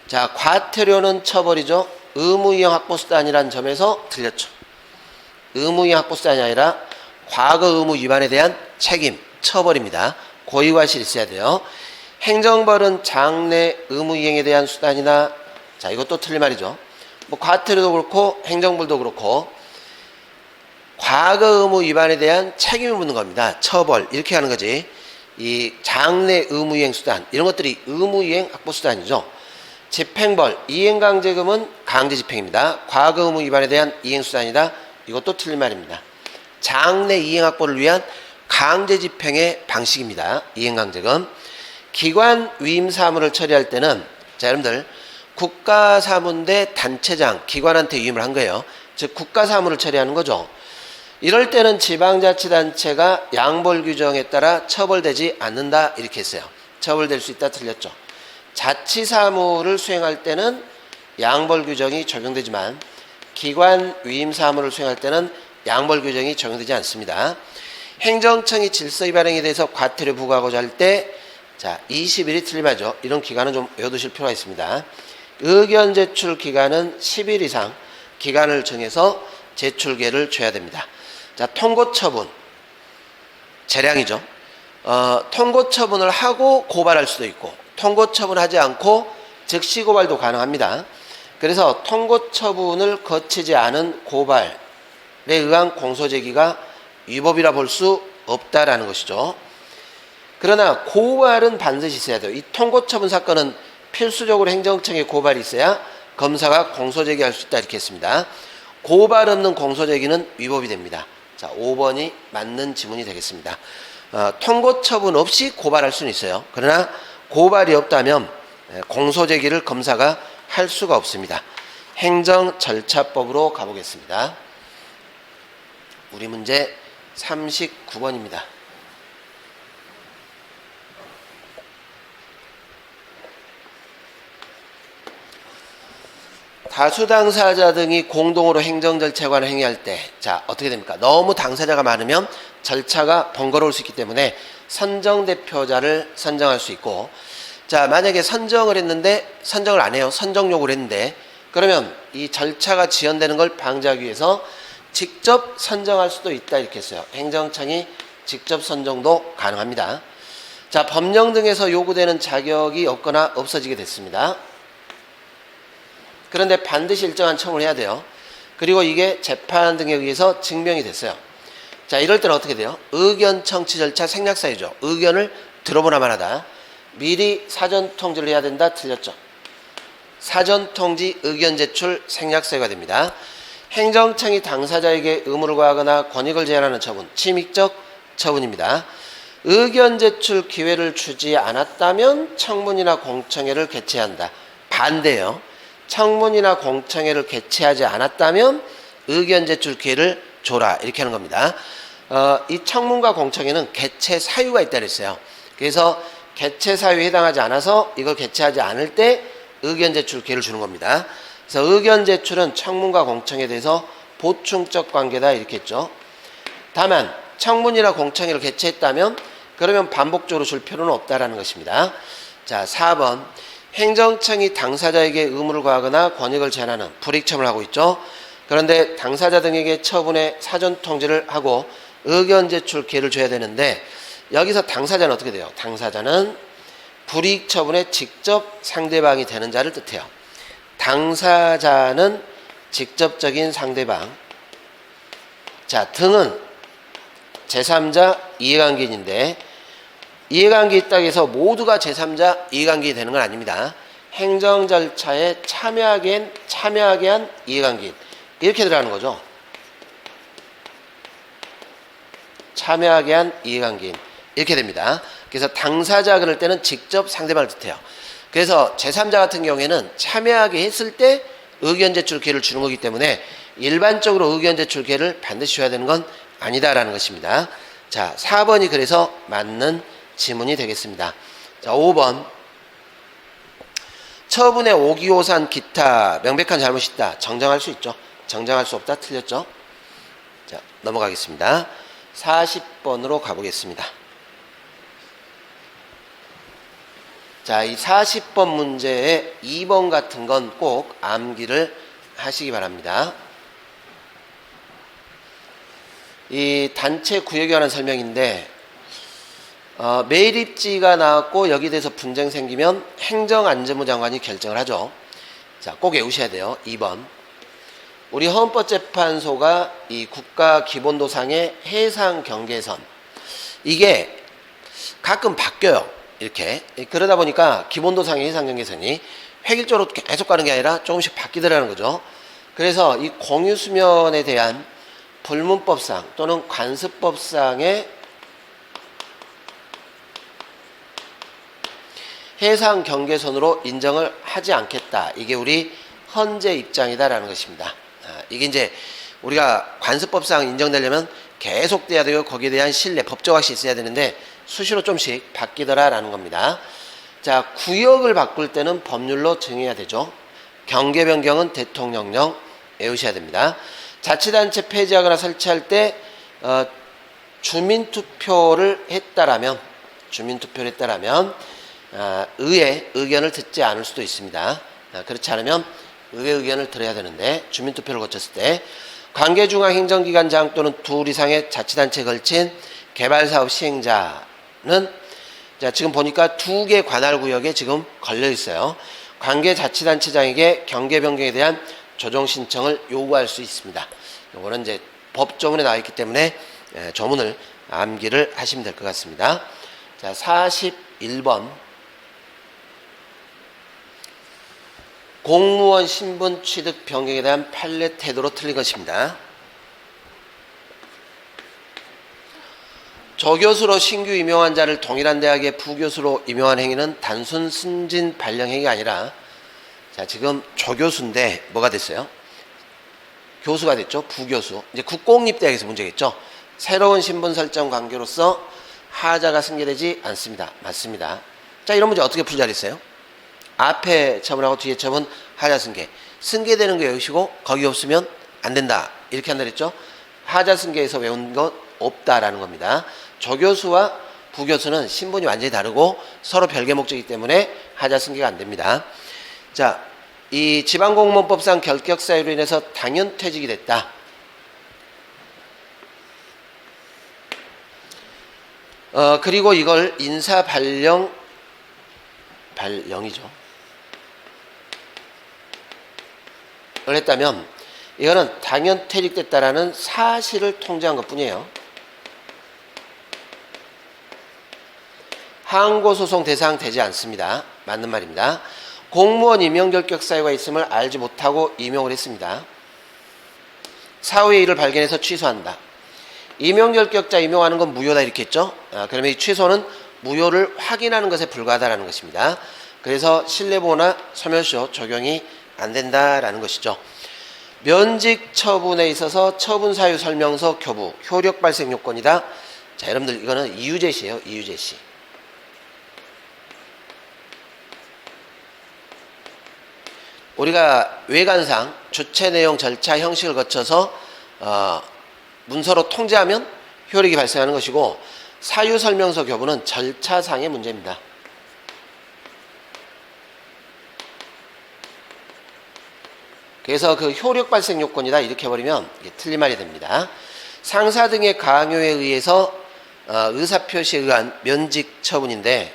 자, 과태료는 처벌이죠. 의무이행 확보수단이라는 점에서 틀렸죠. 의무이행 확보수단이 아니라 과거 의무 위반에 대한 책임, 처벌입니다. 고의과실이 있어야 돼요. 행정벌은 장래 의무이행에 대한 수단이나 자, 이것도 틀린 말이죠. 뭐 과태료도 그렇고 행정벌도 그렇고 과거 의무 위반에 대한 책임을 묻는 겁니다. 처벌 이렇게 하는 거지. 이 장래 의무이행 수단 이런 것들이 의무이행 확보수단이죠. 집행벌, 이행강제금은 강제집행입니다. 과거 의무 위반에 대한 이행수단이다. 이것도 틀린 말입니다. 장래 이행확보를 위한 강제집행의 방식입니다. 이행강제금. 기관 위임사무를 처리할 때는 자, 여러분들 국가사무인데 단체장, 기관한테 위임을 한 거예요. 즉 국가사무를 처리하는 거죠. 이럴 때는 지방자치단체가 양벌규정에 따라 처벌되지 않는다 이렇게 했어요. 처벌될 수 있다 틀렸죠. 자치사무를 수행할 때는 양벌규정이 적용되지만 기관 위임사무를 수행할 때는 양벌규정이 적용되지 않습니다. 행정청이 질서위반 행위에 대해서 과태료 부과하고자 할 때 자, 20일이 틀림하죠. 이런 기간은 좀 외워두실 필요가 있습니다. 의견 제출 기간은 10일 이상 기간을 정해서 제출계를 줘야 됩니다. 자, 통고처분 재량이죠. 통고처분을 하고 고발할 수도 있고 통고처분하지 않고 즉시 고발도 가능합니다. 그래서 통고처분을 거치지 않은 고발에 의한 공소제기가 위법이라 볼 수 없다라는 것이죠. 그러나 고발은 반드시 있어야 돼요. 이 통고처분 사건은 필수적으로 행정청에 고발이 있어야 검사가 공소제기할 수 있다 이렇게 했습니다. 고발 없는 공소제기는 위법이 됩니다. 자, 5번이 맞는 지문이 되겠습니다. 통고처분 없이 고발할 수는 있어요. 그러나 고발이 없다면 공소제기를 검사가 할 수가 없습니다. 행정절차법으로 가보겠습니다. 우리 문제 39번입니다. 다수 당사자 등이 공동으로 행정 절차에 관한 행위할 때, 자, 어떻게 됩니까? 너무 당사자가 많으면 절차가 번거로울 수 있기 때문에 선정 대표자를 선정할 수 있고, 자, 만약에 선정을 했는데, 선정을 안 해요. 선정 요구를 했는데, 그러면 이 절차가 지연되는 걸 방지하기 위해서 직접 선정할 수도 있다, 이렇게 했어요. 행정청이 직접 선정도 가능합니다. 자, 법령 등에서 요구되는 자격이 없거나 없어지게 됐습니다. 그런데 반드시 일정한 청구를 해야 돼요. 그리고 이게 재판 등에 의해서 증명이 됐어요. 자, 이럴 때는 어떻게 돼요? 의견 청취 절차 생략사유죠. 의견을 들어보나만 하다. 미리 사전 통지를 해야 된다. 틀렸죠. 사전 통지 의견 제출 생략사유가 됩니다. 행정청이 당사자에게 의무를 과하거나 권익을 제한하는 처분, 침익적 처분입니다. 의견 제출 기회를 주지 않았다면 청문이나 공청회를 개최해야 한다. 반대요. 청문이나 공청회를 개최하지 않았다면 의견 제출 기회를 줘라, 이렇게 하는 겁니다. 이 청문과 공청회는 개최 사유가 있다 그랬어요. 그래서 개최 사유에 해당하지 않아서 이걸 개최하지 않을 때 의견 제출 기회를 주는 겁니다. 그래서 의견 제출은 청문과 공청회에 대해서 보충적 관계다, 이렇게 했죠. 다만 청문이나 공청회를 개최했다면 그러면 반복적으로 줄 필요는 없다라는 것입니다. 자, 4번. 행정청이 당사자에게 의무를 과하거나 권익을 제한하는 불이익처분을 하고 있죠. 그런데 당사자 등에게 처분의 사전 통지를 하고 의견 제출 기회를 줘야 되는데, 여기서 당사자는 어떻게 돼요? 당사자는 불이익처분에 직접 상대방이 되는 자를 뜻해요. 당사자는 직접적인 상대방. 자, 등은 제3자 이해관계인데, 이해관계 있다고 해서 모두가 제3자 이해관계이 되는 건 아닙니다. 행정 절차에 참여하게 한 이해관계인, 이렇게 들어가는 거죠. 참여하게 한 이해관계인, 이렇게 됩니다. 그래서 당사자 그럴 때는 직접 상대방을 뜻해요. 그래서 제3자 같은 경우에는 참여하게 했을 때 의견 제출 기회를 주는 거기 때문에 일반적으로 의견 제출 기회를 반드시 줘야 되는 건 아니다라는 것입니다. 자, 4번이 그래서 맞는 지문이 되겠습니다. 자, 5번. 처분의 오기오산 기타 명백한 잘못이 있다. 정정할 수 있죠. 정정할 수 없다. 틀렸죠. 자, 넘어가겠습니다. 40번으로 가보겠습니다. 자, 이 40번 문제에 2번 같은 건 꼭 암기를 하시기 바랍니다. 이 단체 구역에 관한 설명인데, 매립지가 나왔고 여기에 대해서 분쟁 생기면 행정안전부 장관이 결정을 하죠. 자, 꼭 외우셔야 돼요. 2번. 우리 헌법재판소가 이 국가기본도상의 해상 경계선, 이게 가끔 바뀌어요. 이렇게. 그러다 보니까 기본도상의 해상 경계선이 획일적으로 계속 가는 게 아니라 조금씩 바뀌더라는 거죠. 그래서 이 공유수면에 대한 불문법상 또는 관습법상의 해상 경계선으로 인정을 하지 않겠다. 이게 우리 헌재 입장이다라는 것입니다. 이게 이제 우리가 관습법상 인정되려면 계속 돼야 되고 거기에 대한 신뢰, 법적 확신이 있어야 되는데 수시로 좀씩 바뀌더라라는 겁니다. 자, 구역을 바꿀 때는 법률로 정해야 되죠. 경계 변경은 대통령령 외우셔야 됩니다. 자치단체 폐지하거나 설치할 때 주민투표를 했다라면 의회 의견을 듣지 않을 수도 있습니다. 그렇지 않으면 의회 의견을 들어야 되는데, 주민투표를 거쳤을 때 관계중앙행정기관장 또는 둘 이상의 자치단체에 걸친 개발사업 시행자는, 자, 지금 보니까 2개 관할구역에 지금 걸려 있어요. 관계자치단체장에게 경계 변경에 대한 조정 신청을 요구할 수 있습니다. 이거는 이제 법조문에 나와 있기 때문에 조문을 암기를 하시면 될 것 같습니다. 자, 41번. 공무원 신분 취득 변경에 대한 판례 태도로 틀린 것입니다. 조교수로 신규 임용한 자를 동일한 대학의 부교수로 임용한 행위는 단순 승진 발령 행위가 아니라, 자, 지금 조교수인데 뭐가 됐어요? 교수가 됐죠. 부교수. 이제 국공립대학에서 문제겠죠. 새로운 신분 설정 관계로서 하자가 승계되지 않습니다. 맞습니다. 자, 이런 문제 어떻게 풀자 그랬어요? 앞에 처분하고 뒤에 처분 하자 승계. 승계되는 게 여기시고 거기 없으면 안 된다. 이렇게 한다 그랬죠. 하자 승계에서 외운 것 없다라는 겁니다. 조교수와 부교수는 신분이 완전히 다르고 서로 별개 목적이기 때문에 하자 승계가 안 됩니다. 자, 이 지방공무원법상 결격 사유로 인해서 당연퇴직이 됐다. 그리고 이걸 인사 발령이죠. 을 했다면 이거는 당연 퇴직됐다라는 사실을 통지한 것뿐이에요. 항고소송 대상 되지 않습니다. 맞는 말입니다. 공무원 임용 결격 사유가 있음을 알지 못하고 임용을 했습니다. 사후에 이를 발견해서 취소한다. 임용 결격자 임용하는 건 무효다 이렇게 했죠. 그러면 이 취소는 무효를 확인하는 것에 불과하다라는 것입니다. 그래서 실내보호나 소멸시효 적용이 안 된다라는 것이죠. 면직 처분에 있어서 처분 사유 설명서 교부 효력 발생 요건이다. 자, 여러분들 이거는 이유제시예요. 이유제시. 우리가 외관상 주체 내용 절차 형식을 거쳐서 문서로 통지하면 효력이 발생하는 것이고 사유 설명서 교부는 절차상의 문제입니다. 그래서 그 효력 발생 요건이다 이렇게 해버리면 이게 틀린 말이 됩니다. 상사 등의 강요에 의해서 의사표시에 의한 면직 처분인데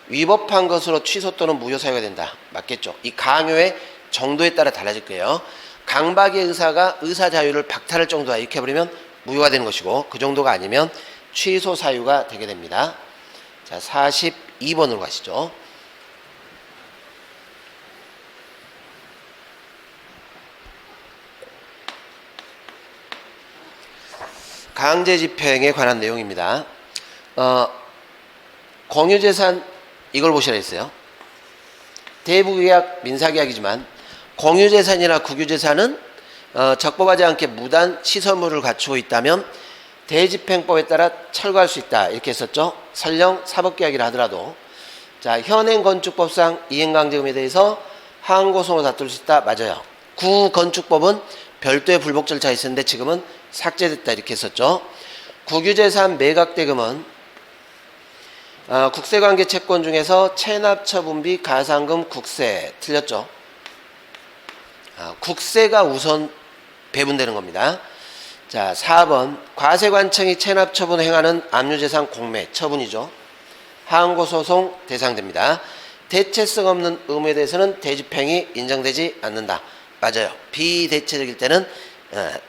위법한 것으로 취소 또는 무효 사유가 된다. 맞겠죠? 이 강요의 정도에 따라 달라질 거예요. 강박의 의사가 의사 자유를 박탈할 정도다 이렇게 해버리면 무효가 되는 것이고 그 정도가 아니면 취소 사유가 되게 됩니다. 자, 42번으로 가시죠. 강제집행에 관한 내용입니다. 공유재산 이걸 보시라 했어요. 대부계약 민사계약이지만 공유재산이나 국유재산은 적법하지 않게 무단 시설물을 갖추고 있다면 대집행법에 따라 철거할 수 있다 이렇게 했었죠. 설령 사법계약이라 하더라도. 자, 현행 건축법상 이행강제금에 대해서 항고소로 다툴 수 있다. 맞아요. 구건축법은 별도의 불복 절차가 있었는데 지금은 삭제됐다 이렇게 했었죠. 국유재산 매각대금은 국세관계 채권 중에서 체납처분비, 가산금, 국세 틀렸죠. 국세가 우선 배분되는 겁니다. 자, 4번 과세관청이 체납처분 행하는 압류재산 공매 처분이죠. 항고소송 대상됩니다. 대체성 없는 의무에 대해서는 대집행이 인정되지 않는다. 맞아요. 비대체적일 때는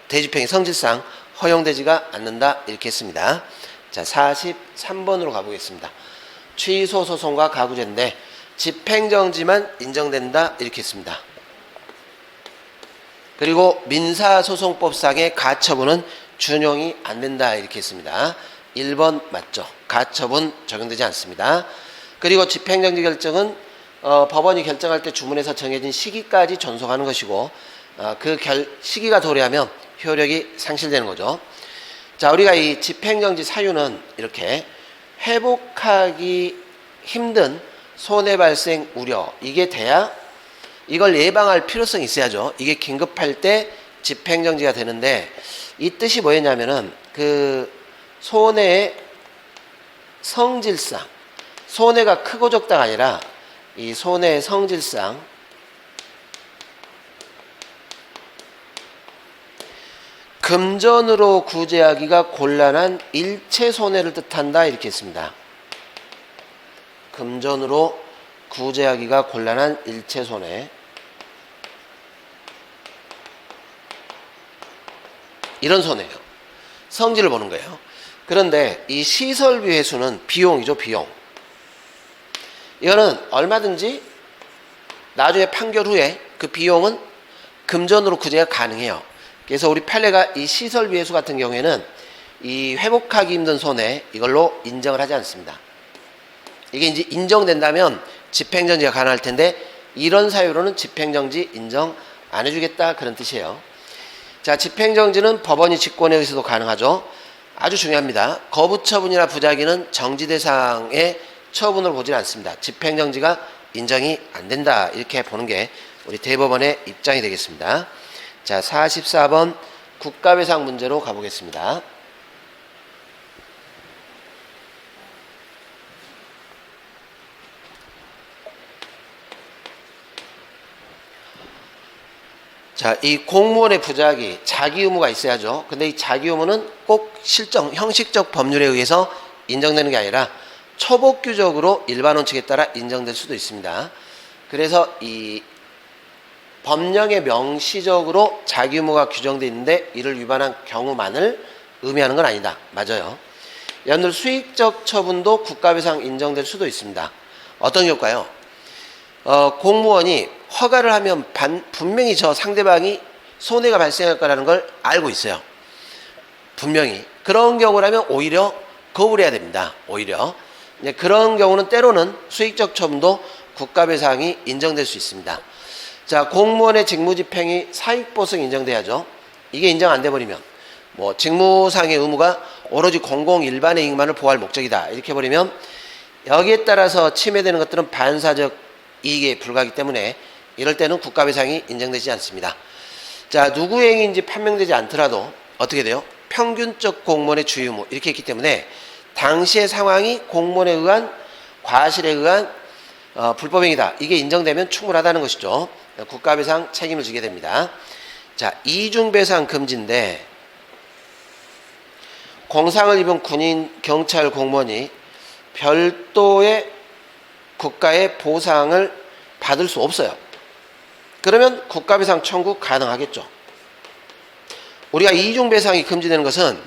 대집행이 성질상 허용되지가 않는다 이렇게 했습니다. 자, 43번으로 가보겠습니다. 취소소송과 가구제인데 집행정지만 인정된다 이렇게 했습니다. 그리고 민사소송법상의 가처분은 준용이 안 된다 이렇게 했습니다. 1번 맞죠. 가처분 적용되지 않습니다. 그리고 집행정지 결정은 법원이 결정할 때 주문에서 정해진 시기까지 존속하는 것이고 그 시기가 도래하면 효력이 상실되는 거죠. 자, 우리가 이 집행정지 사유는 이렇게 회복하기 힘든 손해 발생 우려 이게 돼야 이걸 예방할 필요성이 있어야죠. 이게 긴급할 때 집행정지가 되는데 이 뜻이 뭐였냐면은 그 손해의 성질상 손해가 크고 적다가 아니라 이 손해의 성질상 금전으로 구제하기가 곤란한 일체 손해를 뜻한다 이렇게 했습니다. 금전으로 구제하기가 곤란한 일체 손해 이런 손해예요. 성질을 보는 거예요. 그런데 이 시설비 회수는 비용이죠. 비용. 이거는 얼마든지 나중에 판결 후에 그 비용은 금전으로 구제가 가능해요. 그래서 우리 판례가 이 시설비 회수 같은 경우에는 이 회복하기 힘든 손해 이걸로 인정을 하지 않습니다. 이게 이제 인정된다면 집행정지가 가능할 텐데 이런 사유로는 집행정지 인정 안 해주겠다 그런 뜻이에요. 자, 집행정지는 법원이 직권에 의해서도 가능하죠. 아주 중요합니다. 거부처분이나 부작위는 정지 대상의 처분으로 보지는 않습니다. 집행정지가 인정이 안 된다 이렇게 보는 게 우리 대법원의 입장이 되겠습니다. 자, 44번 국가배상 문제로 가보겠습니다. 자, 이 공무원의 부작위, 자기 의무가 있어야죠. 근데 이 자기 의무는 꼭 실정, 형식적 법률에 의해서 인정되는 게 아니라 초법규적으로 일반 원칙에 따라 인정될 수도 있습니다. 그래서 이 법령에 명시적으로 자기 의무가 규정되어 있는데 이를 위반한 경우만을 의미하는 건 아니다. 맞아요. 연들 수익적 처분도 국가배상 인정될 수도 있습니다. 어떤 경우일까요? 공무원이 허가를 하면 분명히 저 상대방이 손해가 발생할 거라는 걸 알고 있어요. 분명히. 그런 경우라면 오히려 거부를 해야 됩니다. 오히려. 그런 경우는 때로는 수익적 처분도 국가배상이 인정될 수 있습니다. 자, 공무원의 직무집행이 사익보상 인정돼야죠. 이게 인정 안 돼버리면 뭐 직무상의 의무가 오로지 공공 일반의 이익만을 보호할 목적이다 이렇게 버리면 여기에 따라서 침해되는 것들은 반사적 이익에 불과하기 때문에 이럴 때는 국가배상이 인정되지 않습니다. 자, 누구의 행위인지 판명되지 않더라도 어떻게 돼요? 평균적 공무원의 주의 의무 이렇게 했기 때문에 당시의 상황이 공무원에 의한 과실에 의한 불법행위다. 이게 인정되면 충분하다는 것이죠. 국가배상 책임을 지게 됩니다. 자, 이중배상 금지인데 공상을 입은 군인, 경찰, 공무원이 별도의 국가의 보상을 받을 수 없어요. 그러면 국가배상 청구 가능하겠죠. 우리가 이중배상이 금지되는 것은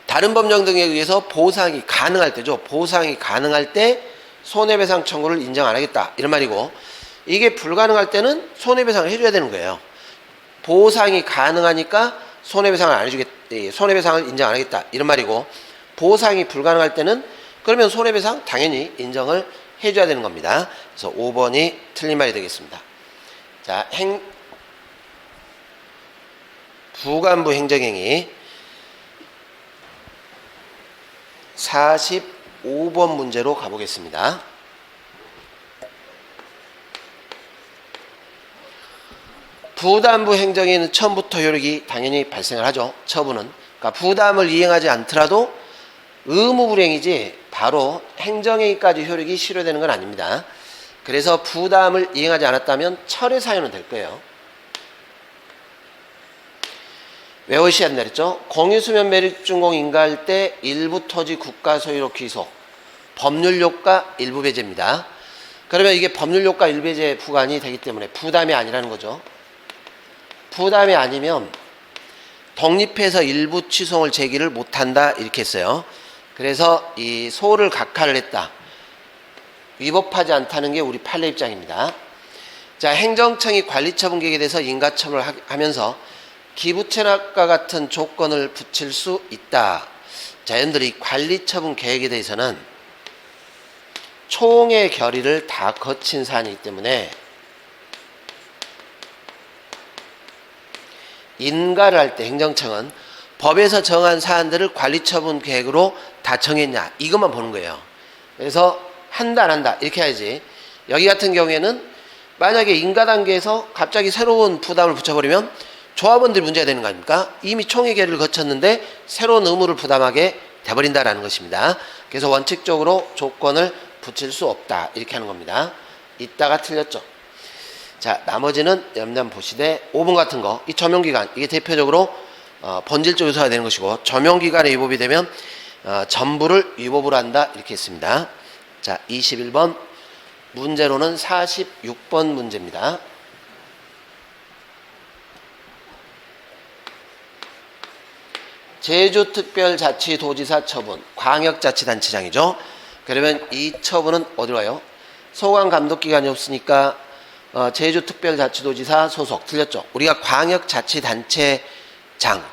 다른 법령 등에 의해서 보상이 가능할 때죠. 보상이 가능할 때 손해배상 청구를 인정 안 하겠다 이런 말이고, 이게 불가능할 때는 손해배상을 해줘야 되는 거예요. 보상이 가능하니까 손해배상을 안 해주겠다, 손해배상을 인정 안 하겠다 이런 말이고, 보상이 불가능할 때는 그러면 손해배상 당연히 인정을 해줘야 되는 겁니다. 그래서 5번이 틀린 말이 되겠습니다. 자, 부간부 행정행위 45번 문제로 가보겠습니다. 부담부 행정에는 처음부터 효력이 당연히 발생을 하죠. 처분은. 그러니까 부담을 이행하지 않더라도 의무불이행이지 바로 행정행위까지 효력이 실효되는 건 아닙니다. 그래서 부담을 이행하지 않았다면 철회 사유는 될 거예요. 외우셔야 한다 그랬죠. 공유수면 매립준공 인가할 때 일부 토지 국가 소유로 귀속, 법률효과 일부 배제입니다. 그러면 이게 법률효과 일배제 부과이 되기 때문에 부담이 아니라는 거죠. 부담이 아니면 독립해서 일부 취소를 제기를 못한다 이렇게 했어요. 그래서 이 소를 각하를 했다, 위법하지 않다는 게 우리 판례 입장입니다. 자, 행정청이 관리처분 계획에 대해서 인가처분을 하면서 기부채납과 같은 조건을 붙일 수 있다. 자, 여러분들이 관리처분 계획에 대해서는 총회 결의를 다 거친 사안이기 때문에 인가를 할 때 행정청은 법에서 정한 사안들을 관리처분 계획으로 다 정했냐 이것만 보는 거예요. 그래서 한다 안 한다 이렇게 해야지. 여기 같은 경우에는 만약에 인가 단계에서 갑자기 새로운 부담을 붙여버리면 조합원들이 문제가 되는 거 아닙니까? 이미 총회 결의를 거쳤는데 새로운 의무를 부담하게 돼버린다라는 것입니다. 그래서 원칙적으로 조건을 붙일 수 없다 이렇게 하는 겁니다. 이따가 틀렸죠. 자, 나머지는 염려 보시되 5번 같은 거, 이 점용기간 이게 대표적으로 본질적 요소가 되는 것이고, 점용기간에 위법이 되면 전부를 위법으로 한다 이렇게 했습니다. 자, 21번 문제로는 46번 문제입니다. 제주특별자치도지사 처분, 광역자치단체장이죠. 그러면 이 처분은 어디로 가요? 소관감독기관이 없으니까 제주특별자치도지사 소속 틀렸죠. 우리가 광역자치단체장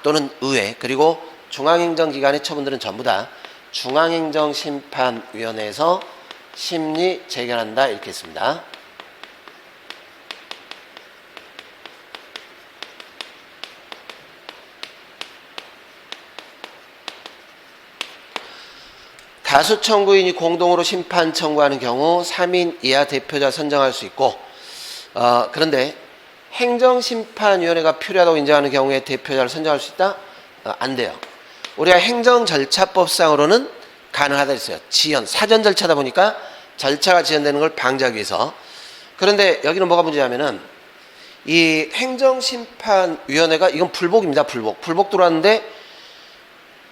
또는 의회 그리고 중앙행정기관의 처분들은 전부 다 중앙행정심판위원회에서 심리 재결한다 이렇게 했습니다. 다수 청구인이 공동으로 심판 청구하는 경우 3인 이하 대표자 선정할 수 있고, 그런데 행정심판위원회가 필요하다고 인정하는 경우에 대표자를 선정할 수 있다? 안 돼요. 우리가 행정절차법상으로는 가능하다 했어요. 지연, 사전 절차다 보니까 절차가 지연되는 걸 방지하기 위해서. 그런데 여기는 뭐가 문제냐면은 이 행정심판위원회가 이건 불복입니다. 불복 들어왔는데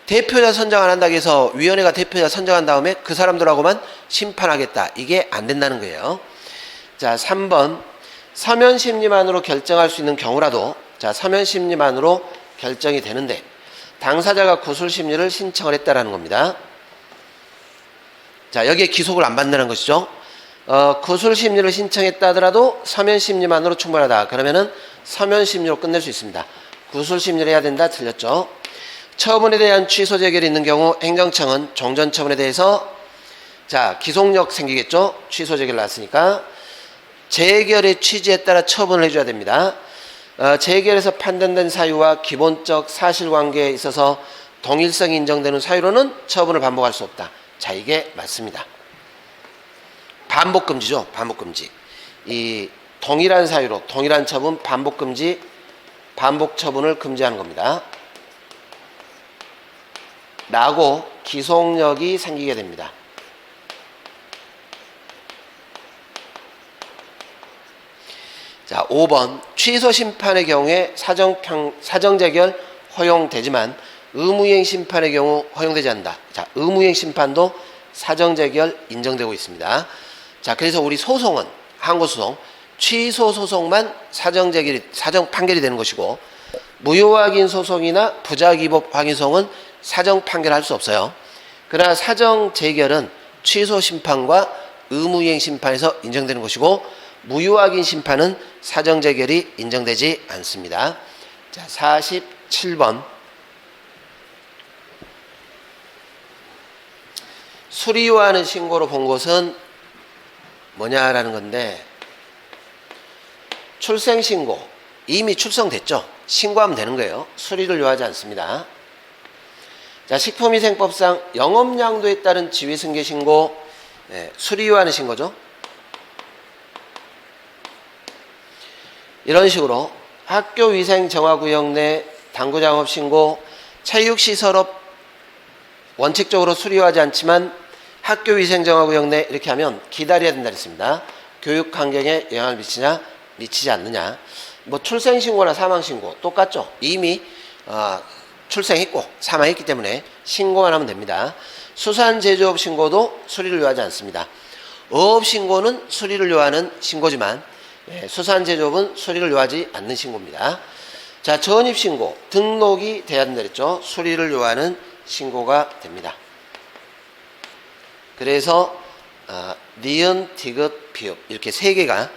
대표자 선정 안 한다고 해서 위원회가 대표자 선정한 다음에 그 사람들하고만 심판하겠다. 이게 안 된다는 거예요. 자, 3번. 서면심리만으로 결정할 수 있는 경우라도, 자, 서면심리만으로 결정이 되는데 당사자가 구술심리를 신청을 했다라는 겁니다. 자, 여기에 기속을 안 받는다는 것이죠. 구술심리를 신청했다 하더라도 서면심리만으로 충분하다. 그러면은 서면심리로 끝낼 수 있습니다. 구술심리를 해야 된다. 틀렸죠. 처분에 대한 취소 재결이 있는 경우 행정청은 종전처분에 대해서, 자, 기속력 생기겠죠. 취소 재결 나왔으니까 재결의 취지에 따라 처분을 해줘야 됩니다. 재결에서 판단된 사유와 기본적 사실관계에 있어서 동일성이 인정되는 사유로는 처분을 반복할 수 없다. 자, 이게 맞습니다. 반복금지죠. 반복금지. 이 동일한 사유로 동일한 처분 반복금지, 반복 처분을 금지하는 겁니다. 라고 기속력이 생기게 됩니다. 자, 5번. 취소 심판의 경우에 사정재결 허용되지만 의무이행 심판의 경우 허용되지 않는다. 자, 의무이행 심판도 사정재결 인정되고 있습니다. 자, 그래서 우리 소송은, 항고소송, 취소 소송만 사정 판결이 되는 것이고, 무효확인 소송이나 부작위법 확인 소송은 사정 판결할 수 없어요. 그러나 사정 재결은 취소 심판과 의무이행 심판에서 인정되는 것이고, 무효확인 심판은 사정 재결이 인정되지 않습니다. 자, 47번. 수리요하는 신고로 본 것은 뭐냐라는 건데, 출생신고, 이미 출생됐죠. 신고하면 되는 거예요. 수리를 요하지 않습니다. 자, 식품위생법상 영업양도에 따른 지위승계 신고, 수리요하는 신고죠. 이런 식으로 학교위생정화구역 내 당구장업 신고, 체육시설업 원칙적으로 수리요하지 않지만 학교위생정화구역 내 이렇게 하면 기다려야 된다 그랬습니다. 교육환경에 영향을 미치냐 미치지 않느냐. 뭐 출생신고나 사망신고 똑같죠. 이미 출생했고 사망했기 때문에 신고만 하면 됩니다. 수산제조업 신고도 수리를 요하지 않습니다. 어업신고는 수리를 요하는 신고지만 수산제조업은 수리를 요하지 않는 신고입니다. 자, 전입신고, 등록이 돼야 된다 그랬죠. 수리를 요하는 신고가 됩니다. 그래서 니은, 디귿, 비읍 이렇게 세 개가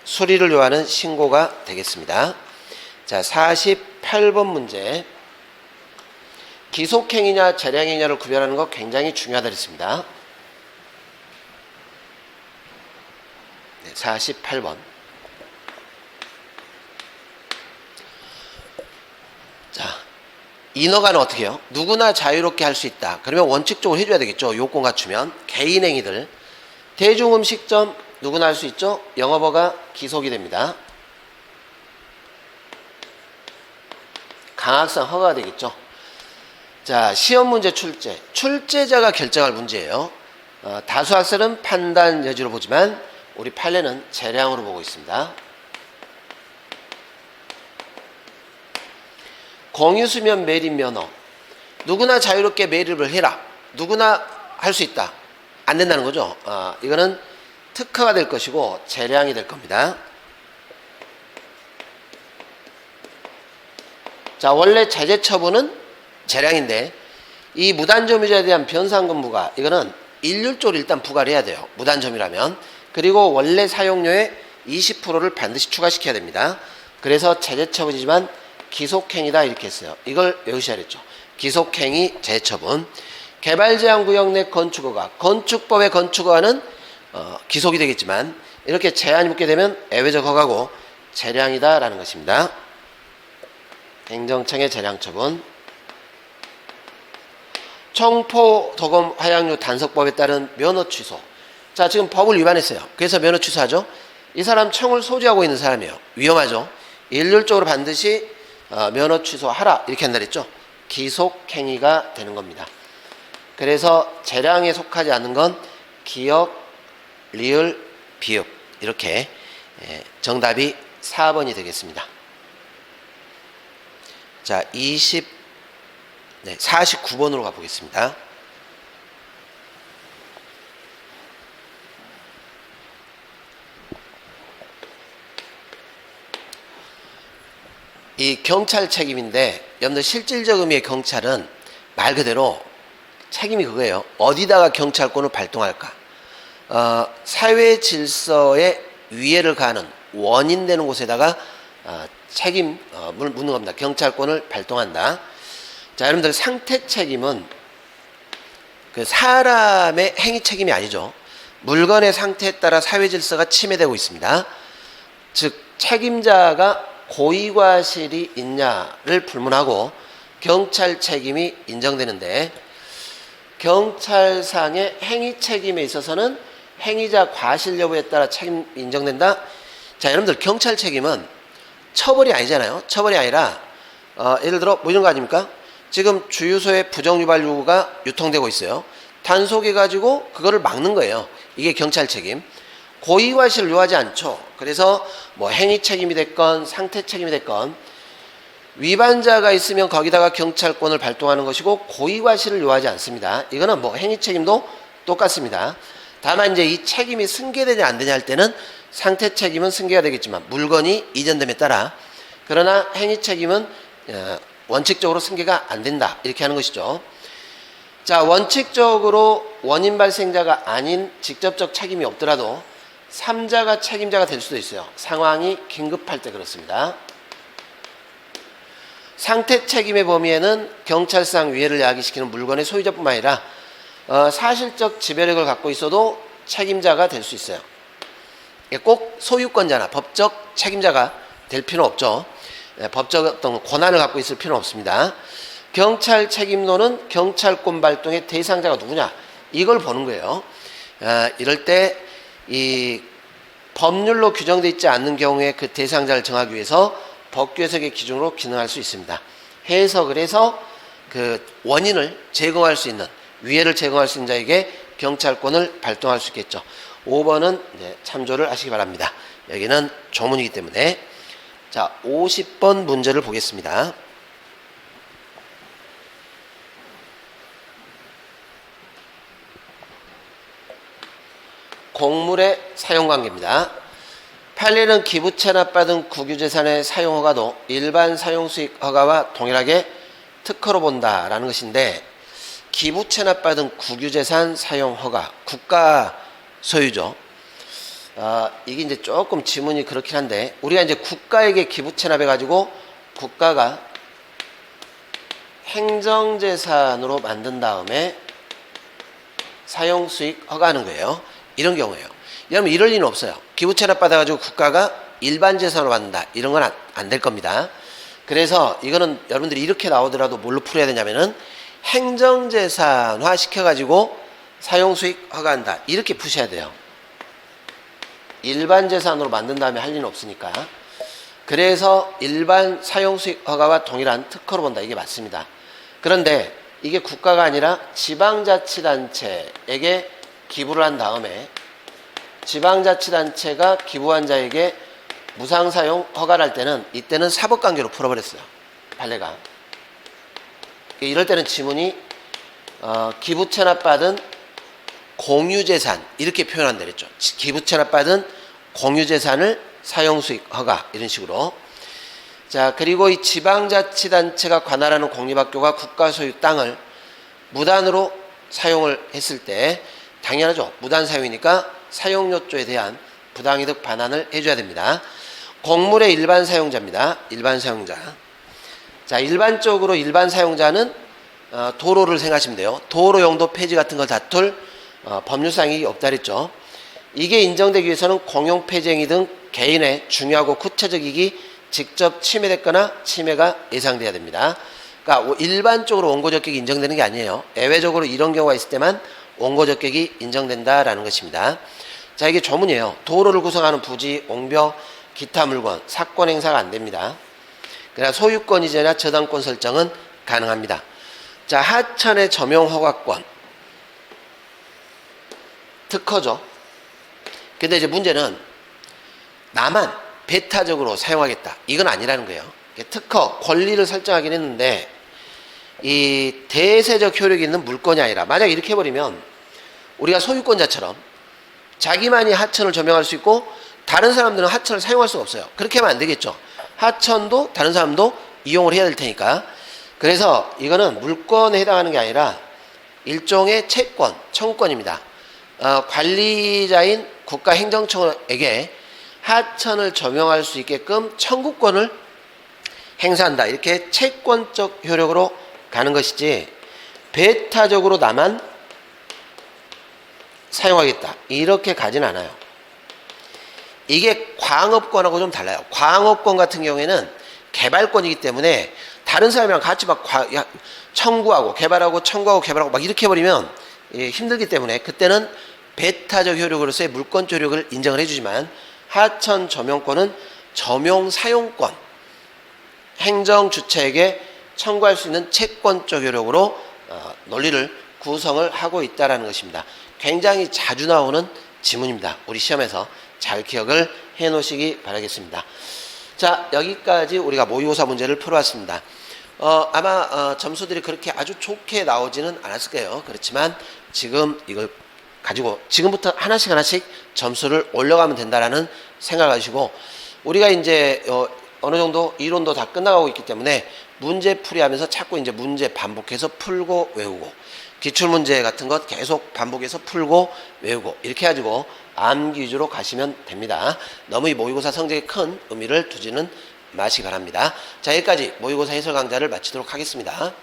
수리를 요하는 신고가 되겠습니다. 자, 48번 문제. 기속행위냐 재량행위냐를 구별하는 거 굉장히 중요하다 그랬습니다. 48번. 자, 인허가는 어떻게 해요? 누구나 자유롭게 할 수 있다. 그러면 원칙적으로 해줘야 되겠죠. 요건 갖추면. 개인행위들. 대중음식점 누구나 할 수 있죠. 영업허가 기속이 됩니다. 강학상 허가가 되겠죠. 자, 시험 문제 출제. 출제자가 결정할 문제예요. 다수 학생은 판단 여지로 보지만 우리 판례는 재량으로 보고 있습니다. 공유수면 매립 면허. 누구나 자유롭게 매립을 해라. 누구나 할 수 있다. 안 된다는 거죠. 이거는 특허가 될 것이고 재량이 될 겁니다. 자, 원래 제재 처분은 재량인데 이 무단점유자에 대한 변상근무가 이거는 일률적으로 일단 부과를 해야 돼요. 무단점유라면. 그리고 원래 사용료의 20%를 반드시 추가시켜야 됩니다. 그래서 제재 처분이지만 기속행위다 이렇게 했어요. 이걸 외우셔야 했죠. 기속행위 재처분. 개발제한구역 내 건축허가. 건축법의 건축허가는 기속이 되겠지만 이렇게 제한이 붙게 되면 예외적 허가고 재량이다 라는 것입니다. 행정청의 재량처분. 청포도검 화약류 단속법에 따른 면허 취소. 자, 지금 법을 위반했어요. 그래서 면허 취소하죠. 이 사람 총을 소지하고 있는 사람이에요. 위험하죠. 일률적으로 반드시 면허 취소하라 이렇게 한다 그랬죠. 기속행위가 되는 겁니다. 그래서 재량에 속하지 않는 건 기역, 리을, 비읍 이렇게 정답이 4번이 되겠습니다. 자, 49번으로 가보겠습니다. 이 경찰 책임인데 여러분들 실질적 의미의 경찰은 말 그대로 책임이 그거예요. 어디다가 경찰권을 발동할까? 사회 질서에 위해를 가하는 원인 되는 곳에다가 책임을 묻는 겁니다. 경찰권을 발동한다. 자, 여러분들 상태 책임은 그 사람의 행위 책임이 아니죠. 물건의 상태에 따라 사회 질서가 침해되고 있습니다. 즉 책임자가 고의과실이 있냐를 불문하고 경찰 책임이 인정되는데, 경찰상의 행위 책임에 있어서는 행위자 과실 여부에 따라 책임 인정된다. 자, 여러분들 경찰 책임은 처벌이 아니잖아요. 처벌이 아니라 예를 들어 뭐 이런 거 아닙니까? 지금 주유소에 부정유발 유가 유통되고 있어요. 단속해가지고 그거를 막는 거예요. 이게 경찰 책임. 고의과실을 요하지 않죠. 그래서 뭐 행위 책임이 됐건 상태 책임이 됐건 위반자가 있으면 거기다가 경찰권을 발동하는 것이고 고의과실을 요하지 않습니다. 이거는 뭐 행위 책임도 똑같습니다. 다만 이제 이 책임이 승계되냐 안 되냐 할 때는 상태 책임은 승계가 되겠지만 물건이 이전됨에 따라, 그러나 행위 책임은 원칙적으로 승계가 안 된다 이렇게 하는 것이죠. 자, 원칙적으로 원인 발생자가 아닌 직접적 책임이 없더라도 3자가 책임자가 될 수도 있어요. 상황이 긴급할 때 그렇습니다. 상태 책임의 범위에는 경찰상 위해를 야기시키는 물건의 소유자뿐만 아니라 사실적 지배력을 갖고 있어도 책임자가 될 수 있어요. 꼭 소유권자나 법적 책임자가 될 필요는 없죠. 법적 어떤 권한을 갖고 있을 필요는 없습니다. 경찰 책임론은 경찰권 발동의 대상자가 누구냐 이걸 보는 거예요. 이럴 때 이 법률로 규정되어 있지 않는 경우에 그 대상자를 정하기 위해서 법규 해석의 기준으로 기능할 수 있습니다. 해석을 해서 그 원인을 제공할 수 있는, 위해를 제공할 수 있는 자에게 경찰권을 발동할 수 있겠죠. 5번은 이제 참조를 하시기 바랍니다. 여기는 조문이기 때문에. 자, 50번 문제를 보겠습니다. 공물의 사용관계입니다. 판례는 기부 체납받은 국유재산의 사용허가도 일반 사용수익 허가와 동일하게 특허로 본다라는 것인데, 기부 체납받은 국유재산 사용허가, 국가 소유죠. 이게 이제 조금 지문이 그렇긴 한데, 우리가 이제 국가에게 기부 체납해가지고 국가가 행정재산으로 만든 다음에 사용수익 허가하는 거예요. 이런 경우예요. 여러분 이럴 리는 없어요. 기부 체납 받아가지고 국가가 일반 재산으로 받는다, 이런 건 안 될 겁니다. 그래서 이거는 여러분들이 이렇게 나오더라도 뭘로 풀어야 되냐면은 행정재산화 시켜가지고 사용수익 허가한다 이렇게 푸셔야 돼요. 일반 재산으로 만든 다음에 할 리는 없으니까. 그래서 일반 사용수익 허가와 동일한 특허로 본다, 이게 맞습니다. 그런데 이게 국가가 아니라 지방자치단체에게 기부를 한 다음에 지방자치단체가 기부한 자에게 무상사용 허가를 할 때는, 이때는 사법관계로 풀어버렸어요. 판례가. 이럴 때는 지문이 기부 체납받은 공유재산 이렇게 표현한다 그랬죠. 기부 체납받은 공유재산을 사용수익 허가, 이런 식으로. 자, 그리고 이 지방자치단체가 관할하는 공립학교가 국가 소유 땅을 무단으로 사용을 했을 때 당연하죠. 무단 사용이니까 사용료조에 대한 부당이득 반환을 해줘야 됩니다. 공물의 일반 사용자입니다. 일반 사용자. 자, 일반적으로 일반 사용자는 도로를 생각하시면 돼요. 도로 용도 폐지 같은 걸 다툴 법률상 이익이 없다 그랬죠. 이게 인정되기 위해서는 공용 폐지 행위 등 개인의 중요하고 구체적 이익이 직접 침해됐거나 침해가 예상돼야 됩니다. 그러니까 일반적으로 원고적격이 인정되는 게 아니에요. 예외적으로 이런 경우가 있을 때만 원고적격이 인정된다라는 것입니다. 자, 이게 조문이에요. 도로를 구성하는 부지, 옹벽, 기타 물건, 사건 행사가 안 됩니다. 그러나 소유권 이전이나 저당권 설정은 가능합니다. 자, 하천의 점용 허가권. 특허죠. 근데 이제 문제는 나만 배타적으로 사용하겠다. 이건 아니라는 거예요. 특허, 권리를 설정하긴 했는데 이 대세적 효력이 있는 물건이 아니라, 만약 이렇게 해버리면 우리가 소유권자처럼 자기만이 하천을 점용할 수 있고 다른 사람들은 하천을 사용할 수가 없어요. 그렇게 하면 안 되겠죠. 하천도 다른 사람도 이용을 해야 될 테니까. 그래서 이거는 물건에 해당하는 게 아니라 일종의 채권, 청구권입니다. 관리자인 국가행정청에게 하천을 점용할 수 있게끔 청구권을 행사한다. 이렇게 채권적 효력으로 가는 것이지 배타적으로 나만 사용하겠다. 이렇게 가진 않아요. 이게 광업권하고 좀 달라요. 광업권 같은 경우에는 개발권이기 때문에 다른 사람이랑 같이 막 청구하고 개발하고 청구하고 개발하고 막 이렇게 해버리면 힘들기 때문에 그때는 배타적 효력으로서의 물권 효력을 인정을 해주지만, 하천 점용권은 점용 사용권, 행정 주체에게 청구할 수 있는 채권적 효력으로 논리를 구성을 하고 있다는 것입니다. 굉장히 자주 나오는 지문입니다. 우리 시험에서 잘 기억을 해 놓으시기 바라겠습니다. 자, 여기까지 우리가 모의고사 문제를 풀어왔습니다. 아마 점수들이 그렇게 아주 좋게 나오지는 않았을 거예요. 그렇지만 지금 이걸 가지고 지금부터 하나씩 점수를 올려가면 된다라는 생각을 하시고, 우리가 이제 어느 정도 이론도 다 끝나가고 있기 때문에 문제 풀이하면서 자꾸 이제 문제 반복해서 풀고 외우고, 기출문제 같은 것 계속 반복해서 풀고 외우고, 이렇게 해가지고 암기 위주로 가시면 됩니다. 너무 이 모의고사 성적에 큰 의미를 두지는 마시기 바랍니다. 자, 여기까지 모의고사 해설 강좌를 마치도록 하겠습니다.